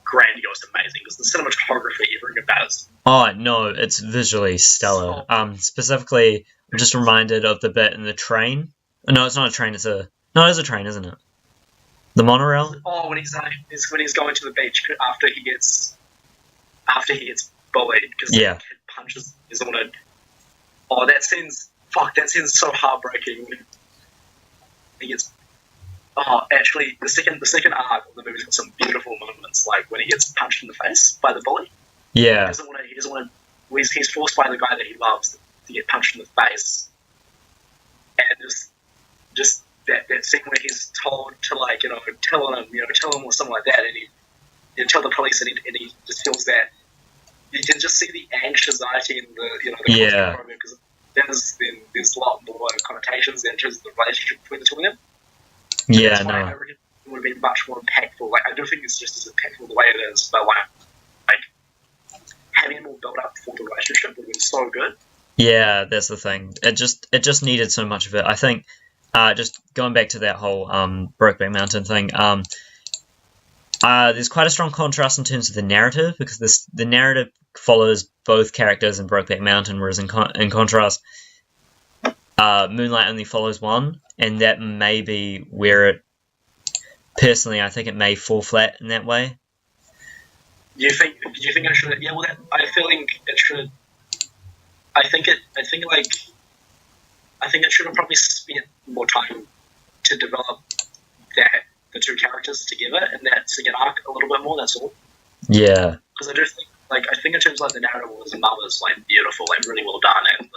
grandiose, amazing. Because the cinematography, everything about it. Oh no, it's visually stellar. Specifically, I'm just reminded of the bit in the train. No, it's not a train. It is a train, isn't it? The monorail? Oh, when he's going to the beach after he gets bullied because the kid punches his own. Oh, that scene's so heartbreaking. He gets. Oh, actually, the second arc of the movie's got some beautiful moments, like when he gets punched in the face by the bully. Yeah. He doesn't want to. He's forced by the guy that he loves to get punched in the face, and just. That scene where he's told to like tell him or something like that, and he tell the police, and he just feels that you can just see the anxiety in the program, because there's a lot more connotations in terms of the relationship between the two of them. Yeah, no. I reckon it would have been much more impactful. Like I don't think it's just as impactful the way it is, but like having it more built up for the relationship would have been so good. Yeah, that's the thing. It just needed so much of it. I think. Just going back to that whole Brokeback Mountain thing, there's quite a strong contrast in terms of the narrative, because the narrative follows both characters in Brokeback Mountain, whereas in contrast, Moonlight only follows one, and that may be where it, personally, I think it may fall flat in that way. Do you think it should? Yeah, well, I feel like it should. I think it should have probably spent more time to develop the two characters together in that second arc a little bit more. That's all. Yeah. Because I do think, I think in terms of the narrative of his mother's beautiful, really well done, and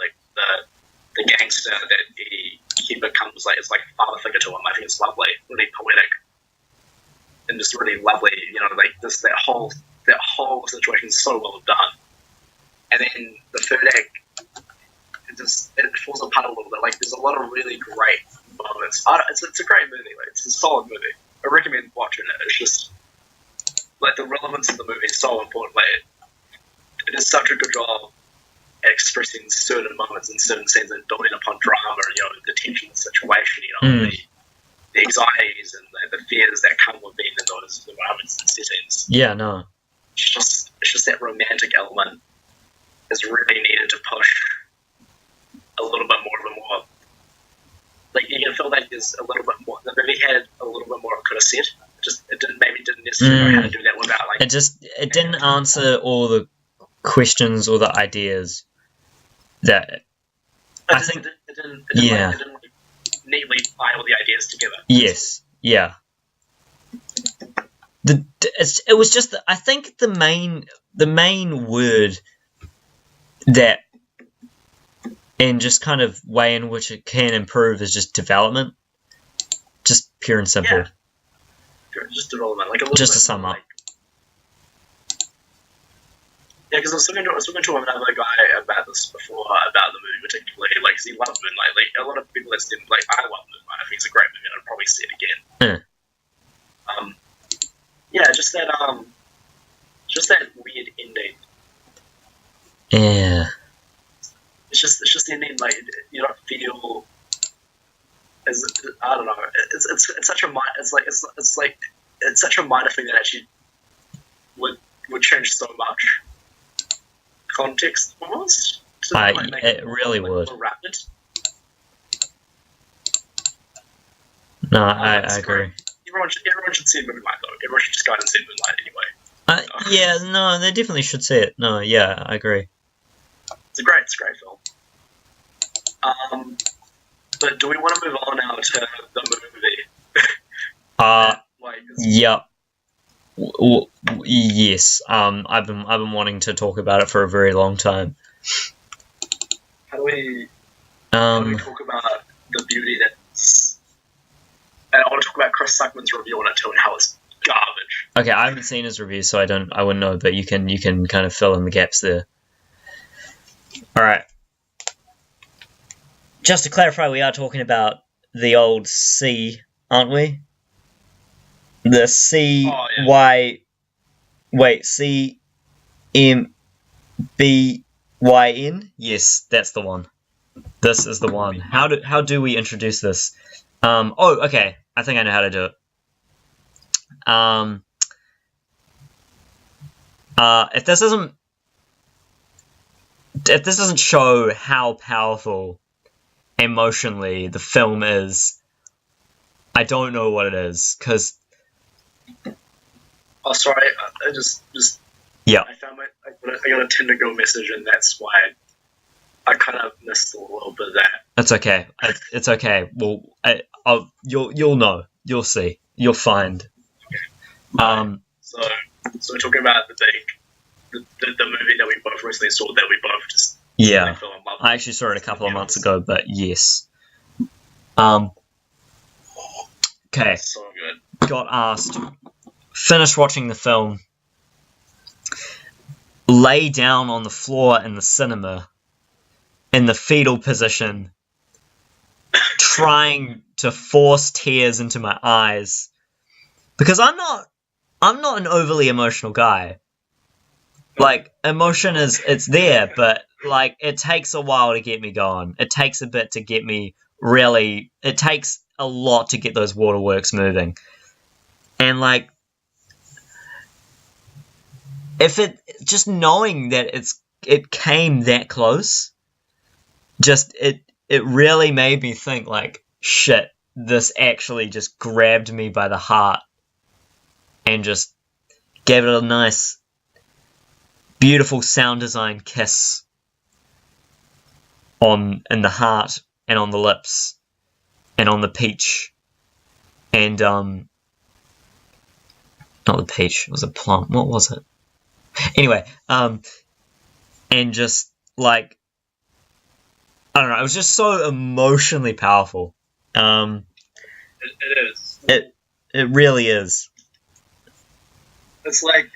the gangster that he becomes it's like a father figure to him. I think it's lovely, really poetic, and just really lovely. That whole situation is so well done. And then the third act. It falls apart a little bit. There's a lot of really great moments. It's a great movie. Like, it's a solid movie. I recommend watching it. It's just like the relevance of the movie is so important. Like it does such a good job at expressing certain moments and certain scenes and building upon drama. The tension of the situation. The anxieties and the fears that come with being in those environments and settings. Yeah, no. It's just that romantic element is really needed to push a little bit more. Like you can feel like there's a little bit more. The movie had a little bit more it could have said. It didn't necessarily know how to do that without like. It didn't answer all the questions or the ideas that I think. It didn't neatly tie all the ideas together. Yes. Yeah. It was just I think the main word that and just kind of way in which it can improve is just development, just pure and simple. Yeah. Just development, like a little just bit, to sum up. Yeah, because I was talking to another guy about this before, about the movie particularly. Like, he loved Moonlight. Like, a lot of people that said, like, I love Moonlight. I think it's a great movie, and I'd probably see it again. Yeah, just that weird ending. Yeah. It's just the ending. Like, you don't feel. I don't know. It's such a it's such a minor thing that actually would change so much context almost. It really would. More rapid. No, I agree. Everyone should see Moonlight though. Everyone should just go and see Moonlight anyway. Yeah, no, they definitely should see it. No, yeah, I agree. It's a great film. But do we want to move on now to the movie? Yep. Yes. I've been wanting to talk about it for a very long time. How do we talk about the beauty that's? And I want to talk about Chris Suckman's review on it too, and how it's garbage. Okay, I haven't seen his review, so I wouldn't know. But you can kind of fill in the gaps there. All right. Just to clarify, we are talking about the old C, aren't we? The C Y. Wait, C M B Y N. Yes, that's the one. This is the one. How do we introduce this? Okay. I think I know how to do it. If this doesn't show how powerful emotionally the film is, I don't know what it is, because oh sorry, I just yeah, I found I got a Tinder Go message, and that's why I kind of missed a little bit of that. It's okay. It's okay. Well, you'll know, you'll see, you'll find. So we're talking about the movie that we both recently saw that we both just fell in love with. I actually saw it a couple of months ago, but yes. Okay. So good. Got asked. Finished watching the film. Lay down on the floor in the cinema, in the fetal position, trying to force tears into my eyes, because I'm not an overly emotional guy. Like, emotion it's there, but like it takes a while to get me going. It takes a bit to get me really. It takes a lot to get those waterworks moving, and like, if it just knowing that it came that close, just it really made me think like, shit, this actually just grabbed me by the heart and just gave it a nice, beautiful sound design kiss in the heart and on the lips and on the peach and not the peach, it was a plum. What was it? Anyway, and just like, I don't know, it was just so emotionally powerful. It is. It really is. It's like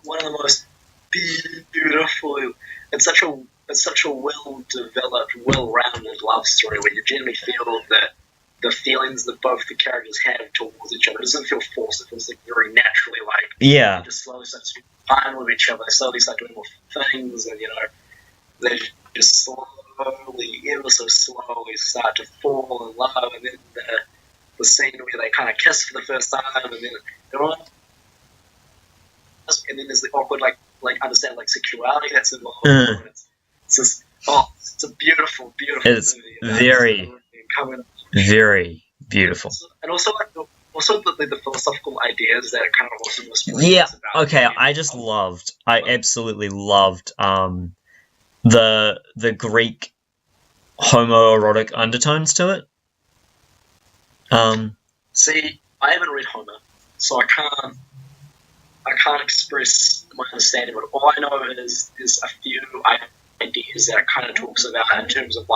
one of the most beautiful. It's such a well developed, well rounded love story where you genuinely feel that the feelings that both the characters have towards each other. It doesn't feel forced. It feels like very naturally, like Yeah. they just slowly start to fine with each other. They slowly start doing more things, and they just slowly, ever so slowly, start to fall in love. And then the scene where they kind of kiss for the first time, and then they're all, and then there's the awkward understand sexuality that's involved. It's just it's a beautiful It's movie. very, very beautiful. And also the philosophical ideas that it kind of also was. Yeah. Okay. I absolutely loved the Greek homoerotic undertones to it. See, I haven't read Homer, so I can't express my understanding. But all I know is a few ideas that it kind of talks about in terms of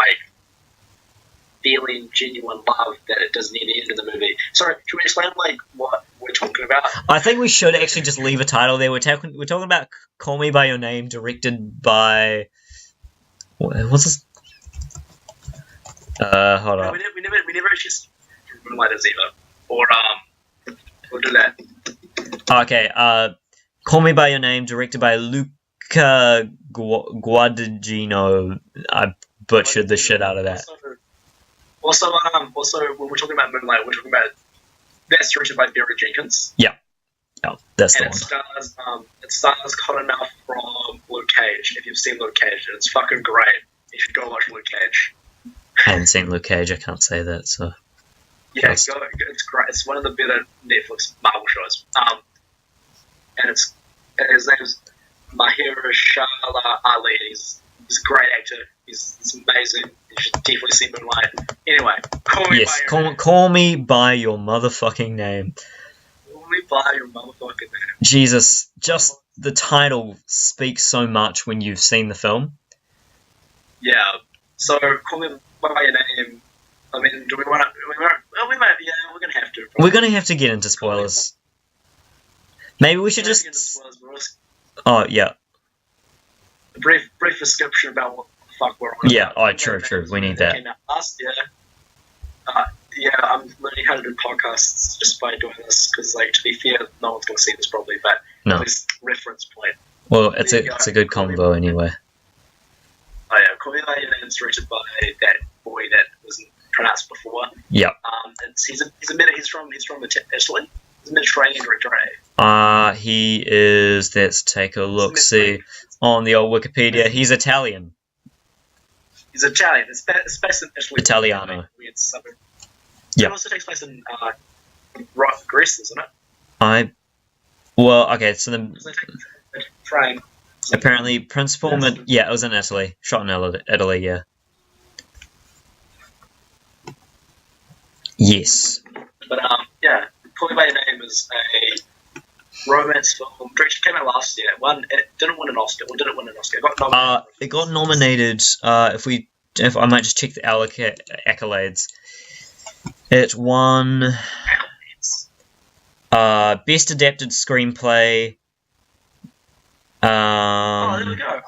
feeling genuine love that it doesn't need to end in the movie. Sorry, should we explain what we're talking about? I think we should actually just leave a title there. We're talking about Call Me by Your Name, directed by what's this? Hold on. We never actually Moonlight as either, or we'll do that. Okay. Call Me by Your Name, directed by Luca Guadagnino. I butchered the shit out of that. Also, when we're talking about Moonlight, we're talking about that's directed by Barry Jenkins. Yeah, that's the one. It stars Cottonmouth from Luke Cage. If you've seen Luke Cage, it's fucking great. You should go watch Luke Cage. I haven't seen Luke Cage. I can't say that. So yeah, it's great. It's one of the better Netflix Marvel shows. And his name's Mahershala Ali. He's a great actor. He's amazing. You should definitely see Moonlight. Anyway, call me by your motherfucking name. Call me by your motherfucking name. Jesus, just the title speaks so much when you've seen the film. Yeah. So, Call Me by Your Name. I mean, do we want to? Well, we might. Yeah, we're gonna have to. Probably. We're gonna have to get into spoilers. Maybe we should just. Oh yeah. A brief description about what the fuck we're on. Yeah. Oh, true. We need that. Last year. Yeah, I'm learning how to do podcasts just by doing this because, to be fair, no one's gonna see this probably, but no. At least reference point. Well, it's a good combo anyway. Oh yeah, Call Me by Your Name is directed by that boy that wasn't pronounced before. Yeah. He's from Italy. He's a Mediterranean director, eh? He is. Let's take a look. See on the old Wikipedia. He's Italian. He's Italian. It's based in Italy. Italiano. Weird suburb. Yeah. It also takes place in Greece, isn't it? Okay. So then. Frame. Apparently, principal. Yeah, it was in Italy. Shot in Italy. Yeah. Yes. But yeah, Call Me by Your Name is a romance film. It came out last year. It didn't win an Oscar. Or did it win an Oscar? It got nominated. It got nominated. If I might just check the accolades. It won. Best adapted screenplay. There we go.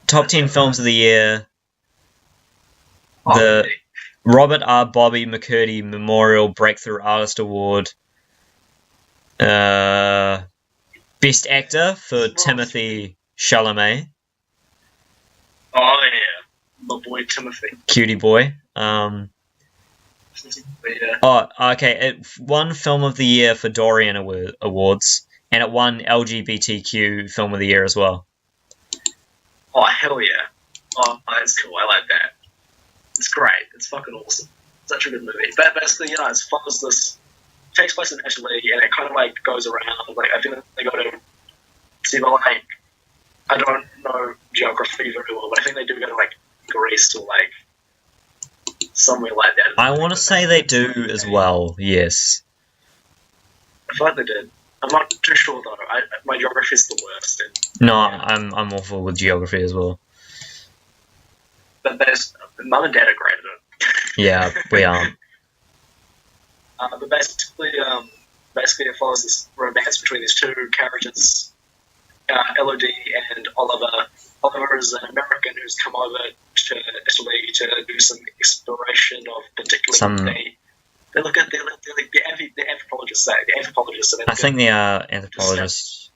Top 10 films of the year. The Robert R. Bobby McCurdy Memorial Breakthrough Artist Award. Best Actor for Timothy Chalamet. Oh yeah, my boy Timothy. Cutie boy. Yeah. Oh, okay. It won Film of the Year for Dorian Awards, and it won LGBTQ Film of the Year as well. Oh hell yeah! Oh, that's cool. I like that. It's great. It's fucking awesome. Such a good movie. But basically, it follows this. It takes place in Italy, and it kind of goes around. I think they go to see I don't know geography very well, but I think they do go to Greece or somewhere like that. I want to say they do as well. Yes. I feel like they did. I'm not too sure though. My geography is the worst. No, I'm awful with geography as well. But Mum and Dad are great at it. Yeah, we are. But basically, it follows this romance between these two characters, Elodie and Oliver. Oliver is an American who's come over to Italy to do some exploration of particularly They look at the anthropologists say the anthropologists. I think they are anthropologists.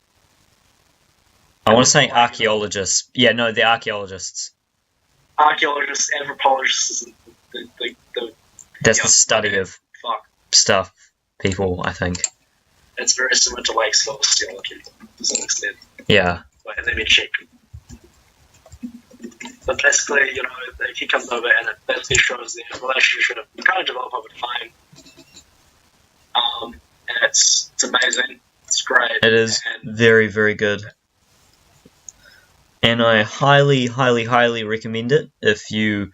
I want to say archaeologists. Yeah, no, they're archaeologists. Archaeologists, anthropologists, that's the study of stuff, people, I think. It's very similar to like sociology to some extent. Yeah. Wait, let me check. But basically, you know, he comes over and it basically shows their relationship kind of develop over time. And it's amazing. It's great. It is very, very good. And I highly, highly, highly recommend it if you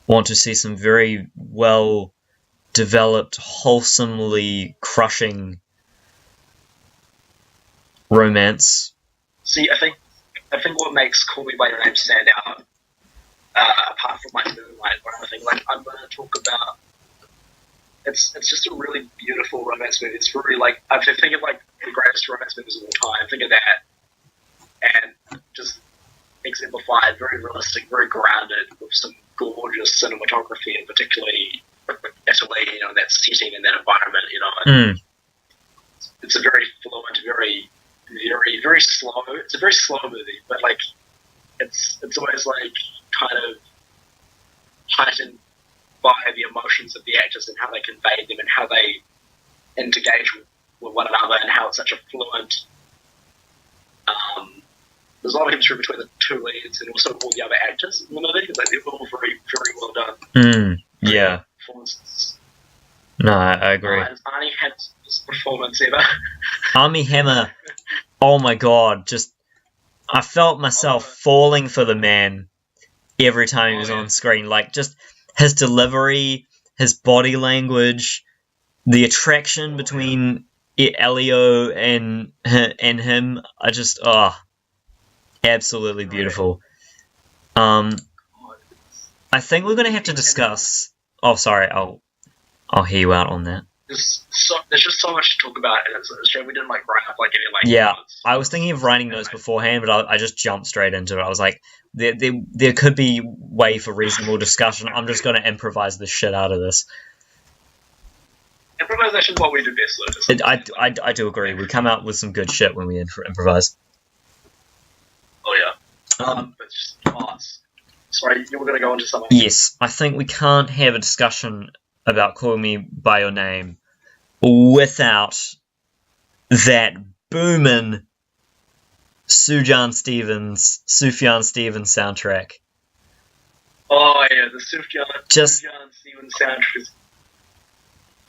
want to see some very well developed, wholesomely crushing romance. See, I think what makes Call Me by Your Name stand out, apart from like Moonlight, or anything, like I'm going to talk about. It's just a really beautiful romance movie. It's really like I think of like the greatest romance movies of all time. Think of that, and just exemplified, very realistic, very grounded, with some gorgeous cinematography, and particularly Italy, you know, that setting and that environment, you know. It's a very fluent, very, very, very slow. It's a very slow movie, but like it's always like kind of heightened by the emotions of the actors and how they convey them and how they engage with one another and how it's such a fluent. There's a lot of chemistry between the two leads and also all the other actors in the movie. Like they're all very, very well done. Yeah. Performances. No, I agree. Has Arnie had his performance ever? Armie Hammer. Oh my god! I felt myself falling for the man every time he was on screen. Like just his delivery, his body language, the attraction between Elio and him. Absolutely beautiful. I think we're gonna have to discuss. Oh, sorry. I'll hear you out on that. There's just so much to talk about, and it's a shame we didn't like write up like any like. Yeah, notes. I was thinking of writing notes beforehand, but I just jumped straight into it. I was like, there could be way for reasonable discussion. I'm just gonna improvise the shit out of this. Improvisation is what we do best, though. I do agree. We come out with some good shit when we improvise. Oh yeah. But just sorry, you were going to go into something. Yes, I think we can't have a discussion about Call Me by Your Name without that booming Sufjan Stevens soundtrack. Oh yeah, the Sufjan Stevens soundtrack.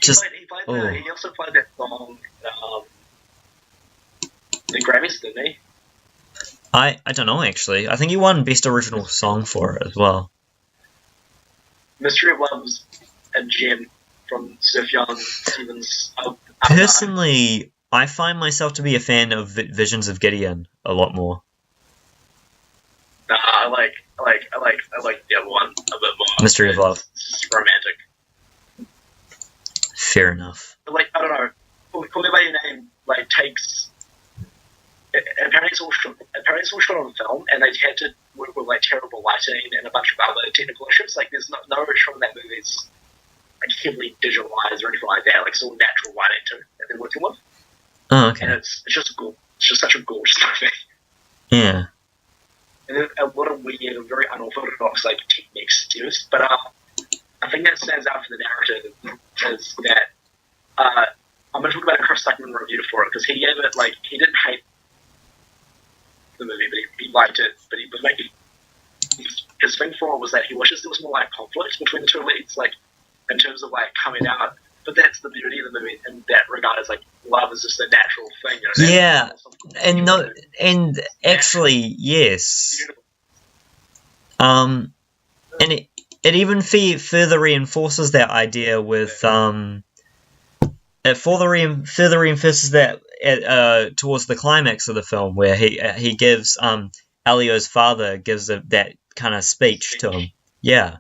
He also played that song, the Grammys, didn't he? I don't know, actually. I think he won Best Original Song for it as well. Mystery of Love's a gem from Sufjan Stevens. Personally, I find myself to be a fan of Visions of Gideon a lot more. Nah, I like the other one a bit more. Mystery of Love. It's romantic. Fair enough. But like, I don't know. Call Me by Your Name like takes. Apparently it's all shot on film, and they had to work with like terrible lighting and a bunch of other technical issues. Like there's no shot in that movie is like heavily digitalized or anything like that. Like it's all natural lighting too that they're working with. Oh, okay. And it's just such a gorgeous movie. Yeah. And then a lot of weird, very unorthodox like techniques used, but I think that stands out for the narrative is that I'm going to talk about a Chris Stuckman review for it because he gave it like he didn't hate the movie, but he liked it. But he was making his thing for it was that he wishes there was more like conflict between the two leads, like in terms of like coming out. But that's the beauty of the movie in that regard. Is like love is just a natural thing. You know, yeah, and actually, yes. And it even further reinforces that idea with it further reinforces that towards the climax of the film where he gives Elio's father gives that kind of speech to him. Yeah.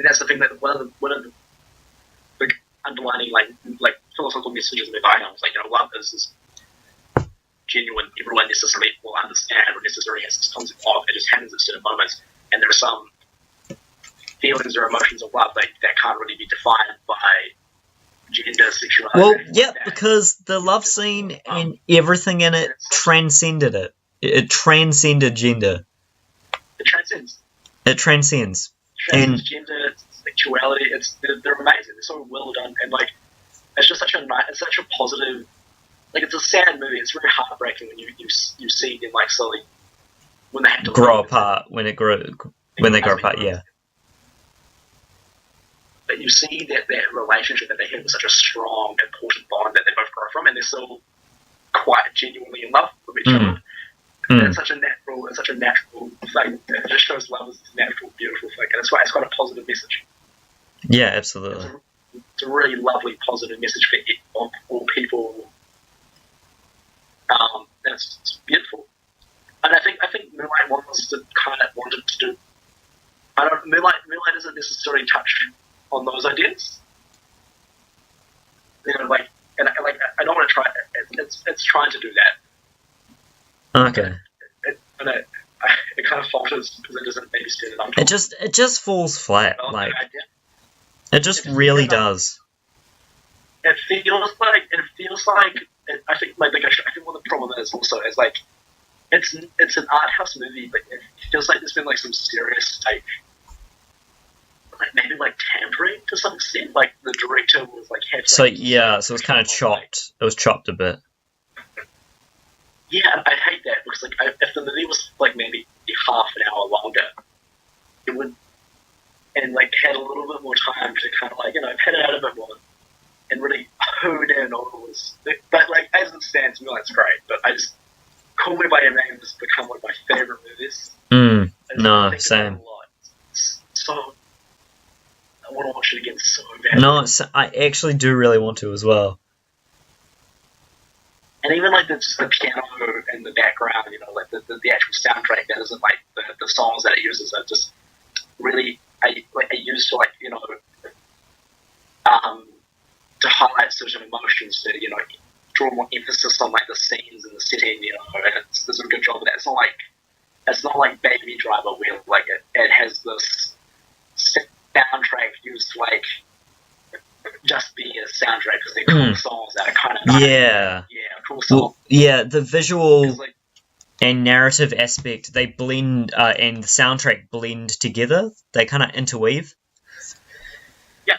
That's the thing that one of the big underlining like philosophical messages in the Bible is like, you know, love is this genuine. Everyone necessarily will understand or necessarily has this concept of. It just happens at certain moments, and there are some feelings or emotions of love, like that can't really be defined by gender, sexuality. Well, yeah, because the love scene and everything in it transcended it. It transcended gender. It transcends. It transcends. And gender, sexuality. They're amazing. They're so well done, and like it's just such a positive. Like it's a sad movie. It's very heartbreaking when you see them like slowly when they have to grow apart. When they grow apart, yeah. But you see that relationship that they have is such a strong, important bond that they both grow from, and they're still quite genuinely in love with each other. It's such a natural thing. It just shows love as this natural, beautiful thing, and it's quite a positive message. Yeah, absolutely. It's a really lovely, positive message for all people. And it's beautiful. And I think Moonlight wanted to do. Moonlight doesn't necessarily touch on those ideas. You know, like, and I don't want to try. It's trying to do that. Okay. It kind of falters because it doesn't maybe stand it up. It just falls flat. Like it just really does. It feels like. I think one of the problem is also is like it's an art house movie, but it feels like there's been like some serious like maybe like tampering to some extent. Like the director was like had. So it was kind of chopped. It was chopped a bit. Yeah, I hate that because like if the movie was like maybe half an hour longer, it would, and like had a little bit more time to kind of like pad it out a bit more and really hone in on all this. But like as it stands, Moonlight's great. But I just Call Me by Your Name has become one of my favorite movies. No, same. So I want to watch it again so badly. No, I actually do really want to as well. And even like the piano in the background, like the actual soundtrack that isn't like the songs that it uses are just really I used to to highlight certain emotions to draw more emphasis on like the scenes and the setting, and it does a good job of that. It's not like Baby Driver where like it has this soundtrack used to like just be a soundtrack because they're cool songs that are kind of cool songs. Well, yeah, the visual and narrative aspect they blend, and the soundtrack blend together. They kind of interweave. Yeah,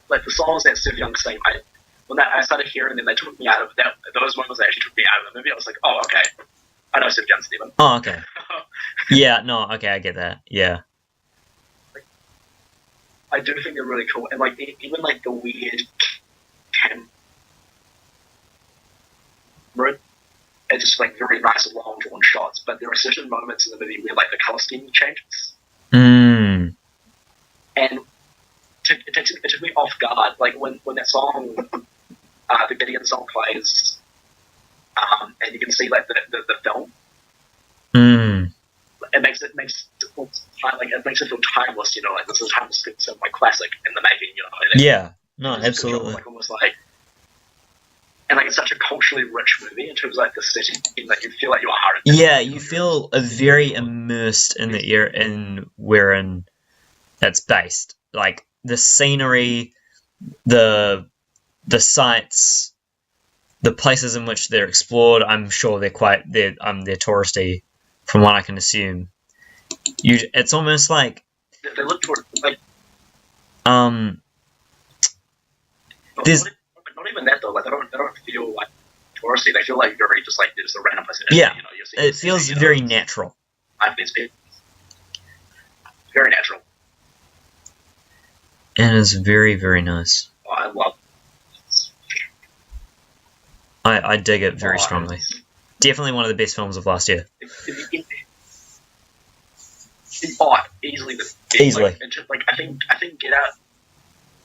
like the songs that Steve Young sang. When I started hearing them, they took me out of that. Those moments actually took me out of the movie. I was like, oh, okay, I know Steve Young, Steven. Oh, okay. Yeah, no, okay, I get that. Yeah. I do think they're really cool, and like even like the weird camera, it's just like very nice and long drawn shots. But there are certain moments in the movie where like the color scheme changes, and it took me off guard. Like when that song, the Gideon song plays, and you can see like the film. It makes it feel timeless, like this is a timeless piece of like classic in the making, Yeah, no, absolutely. Like almost like, and like it's such a culturally rich movie in terms of like the setting that you feel like you are. Yeah, you feel very immersed in the era in wherein it's based. Like the scenery, the sites, the places in which they're explored. I'm sure they're touristy. From what I can assume, it's almost like they look toward like there's not even that though. Like they don't feel like touristy. They feel like very just like there's a random place. Yeah, it feels very natural. Very natural, and it's very very nice. Oh, I love. I dig it very strongly. Definitely one of the best films of last year. Easily the best. Easily. Like I think Get Out.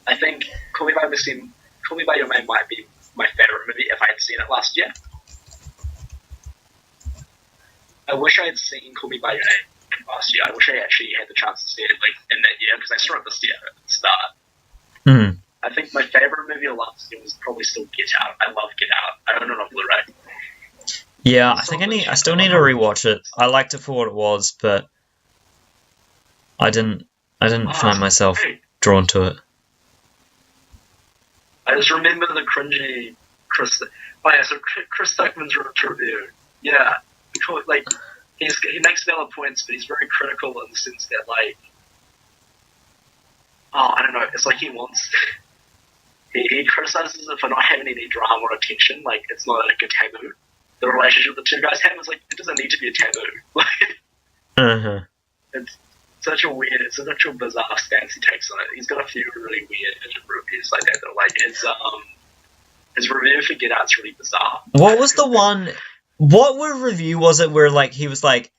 I think Call Me by Your Name might be my favorite movie if I had seen it last year. I wish I had seen Call Me by Your Name last year. I wish I actually had the chance to see it like in that year because I saw it this year at the start. I think my favorite movie of last year was probably still Get Out. I love Get Out. I don't know on Blu-ray. Yeah, I think I still need to rewatch it. I liked it for what it was, but I didn't I didn't find myself drawn to it. I just remember the cringy Chris. Oh yeah, so Chris Stuckman's review. Yeah, because like he makes valid points, but he's very critical in the sense that like, I don't know. It's like he wants. He criticizes it for not having any drama or attention. Like it's not like a taboo. The relationship the two guys have is like it doesn't need to be a taboo. Like, it's such a bizarre stance he takes on it. He's got a few really weird reviews like that. Though. Like his review for Get Out's really bizarre. What was the one? What review was it where like he was like,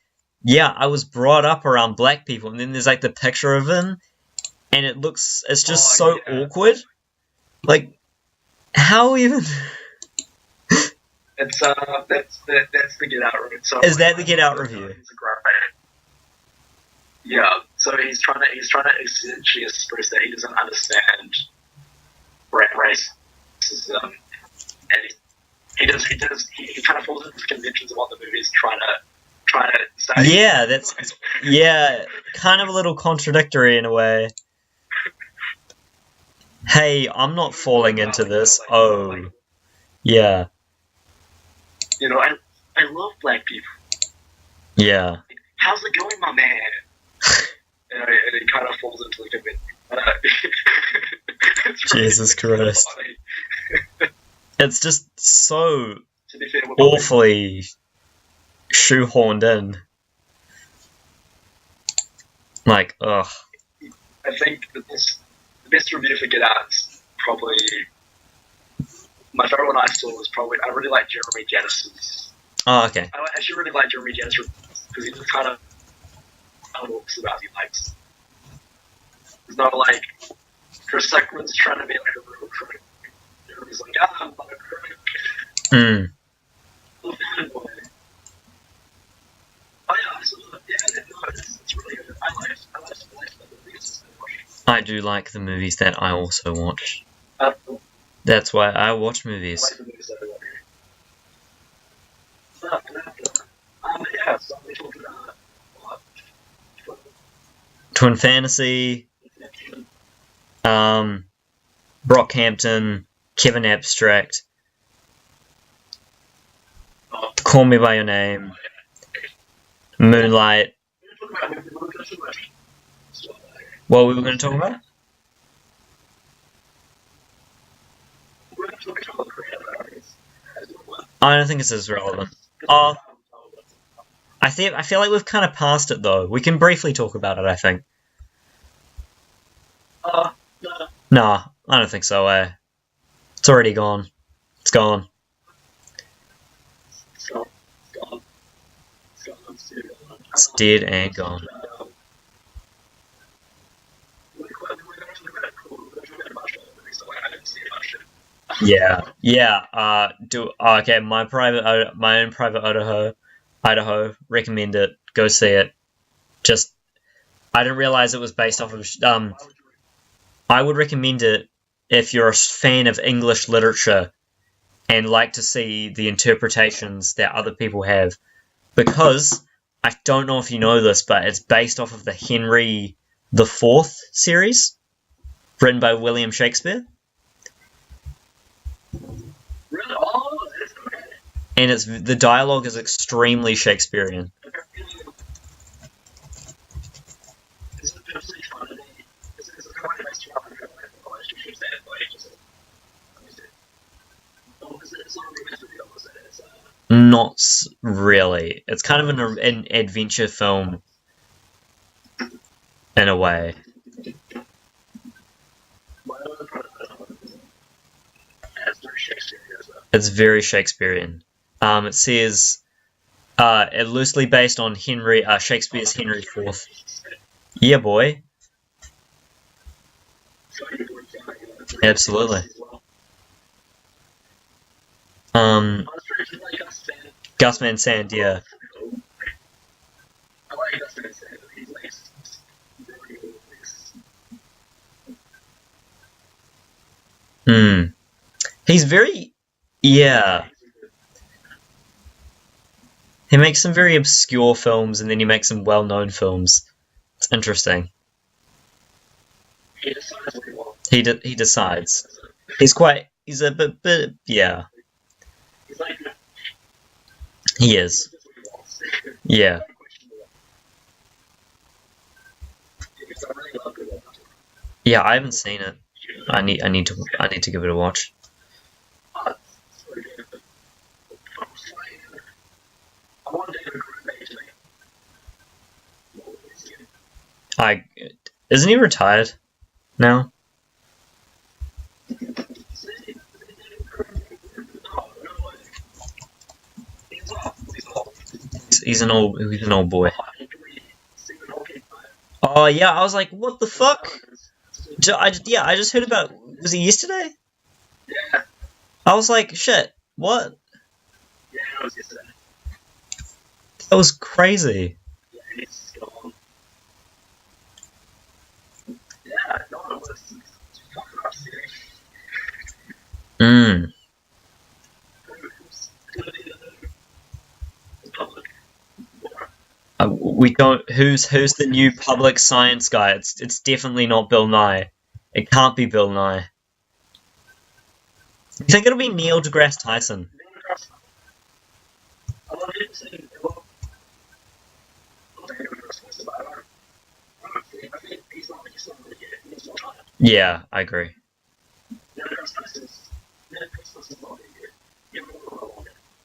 "Yeah, I was brought up around black people," and then there's like the picture of him, and it's just so awkward. Like, how even? It's that's the Get Out review. So is that the Get Out review? It's a great. Yeah, so he's trying to essentially express that he doesn't understand racism, and he kind of falls into the conventions of what the movie's trying to say. Yeah, that's kind of a little contradictory in a way. Hey, I'm not falling into this. Oh, yeah. You know, I love black people. Yeah. How's it going, my man? And it kind of falls into the convention. Jesus Christ. It's just so awfully shoehorned in. Like, ugh. I think that the best review for Get Out's probably... My favorite one I saw was probably... I really like Jeremy Janice's... Oh, okay. I actually really like Jeremy Janice's because he just kind of talks about he likes. It's not like Chris Stuckman's trying to be like a real critic. Jeremy's like, I'm not a critic. Oh yeah, it's really good. I like the movies. I do like the movies that I also watch. That's why I watch movies. I like the movies that I watch. Yeah, so we talked about Twin Fantasy, Brockhampton, Kevin Abstract, Call Me By Your Name, Moonlight. What were we going to talk about? I don't think it's as relevant. I feel like we've kind of passed it though. We can briefly talk about it, I think. Nah, I don't think so, It's already gone. It's gone. It's dead and gone. Yeah. Okay. My own private Idaho. Recommend it. Go see it. Just, I didn't realize it was based off of. I would recommend it if you're a fan of English literature and like to see the interpretations that other people have, because I don't know if you know this, but it's based off of the Henry IV series, written by William Shakespeare. Really? Oh, that's okay. And the dialogue is extremely Shakespearean. Is it personally funny? Is it kind of based around relationships that it's not a romance movie, or is it? It's Not really. It's kind of an adventure film in a way. It's very Shakespearean. It says it loosely based on Shakespeare's Henry IV. Yeah, boy. Absolutely. Gus Van Sant, yeah. I like Gus Van Sant. He's very, yeah. He makes some very obscure films, and then he makes some well-known films. It's interesting. He decides. He's a bit, yeah. He is. Yeah. Yeah, I haven't seen it. I need to give it a watch. Isn't he retired now? He's an old boy. Oh yeah, I was like, what the fuck? I just heard about. Was it yesterday? Yeah. I was like, shit, what? Yeah, it was yesterday. That was crazy. Yeah, he's gone. Yeah, no, it was fucking upsetting. We don't. Who's the new public science guy? It's definitely not Bill Nye. It can't be Bill Nye. You think it'll be Neil deGrasse Tyson? Yeah, I agree.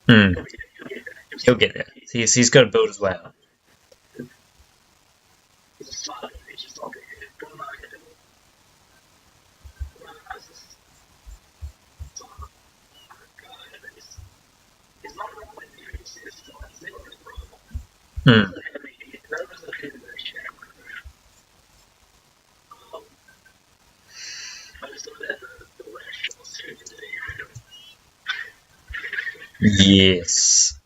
He'll get there. He's got to build his way up. Yes.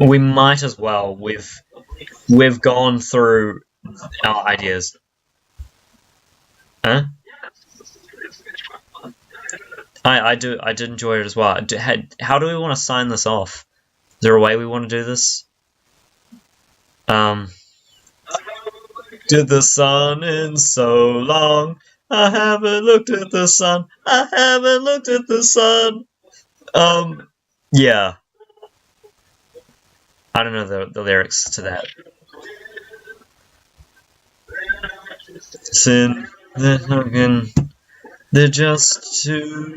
We might as well. We've gone through our ideas. Huh? I did enjoy it as well. How do we want to sign this off? Is there a way we want to do this? Did the sun in so long? I haven't looked at the sun. I haven't looked at the sun. Yeah. I don't know the lyrics to that. Sin, they're just too.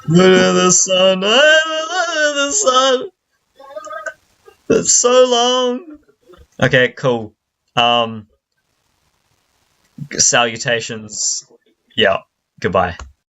Look at the sun. I haven't looked at the sun. It's so long. Okay, cool. Salutations. Yeah. Goodbye.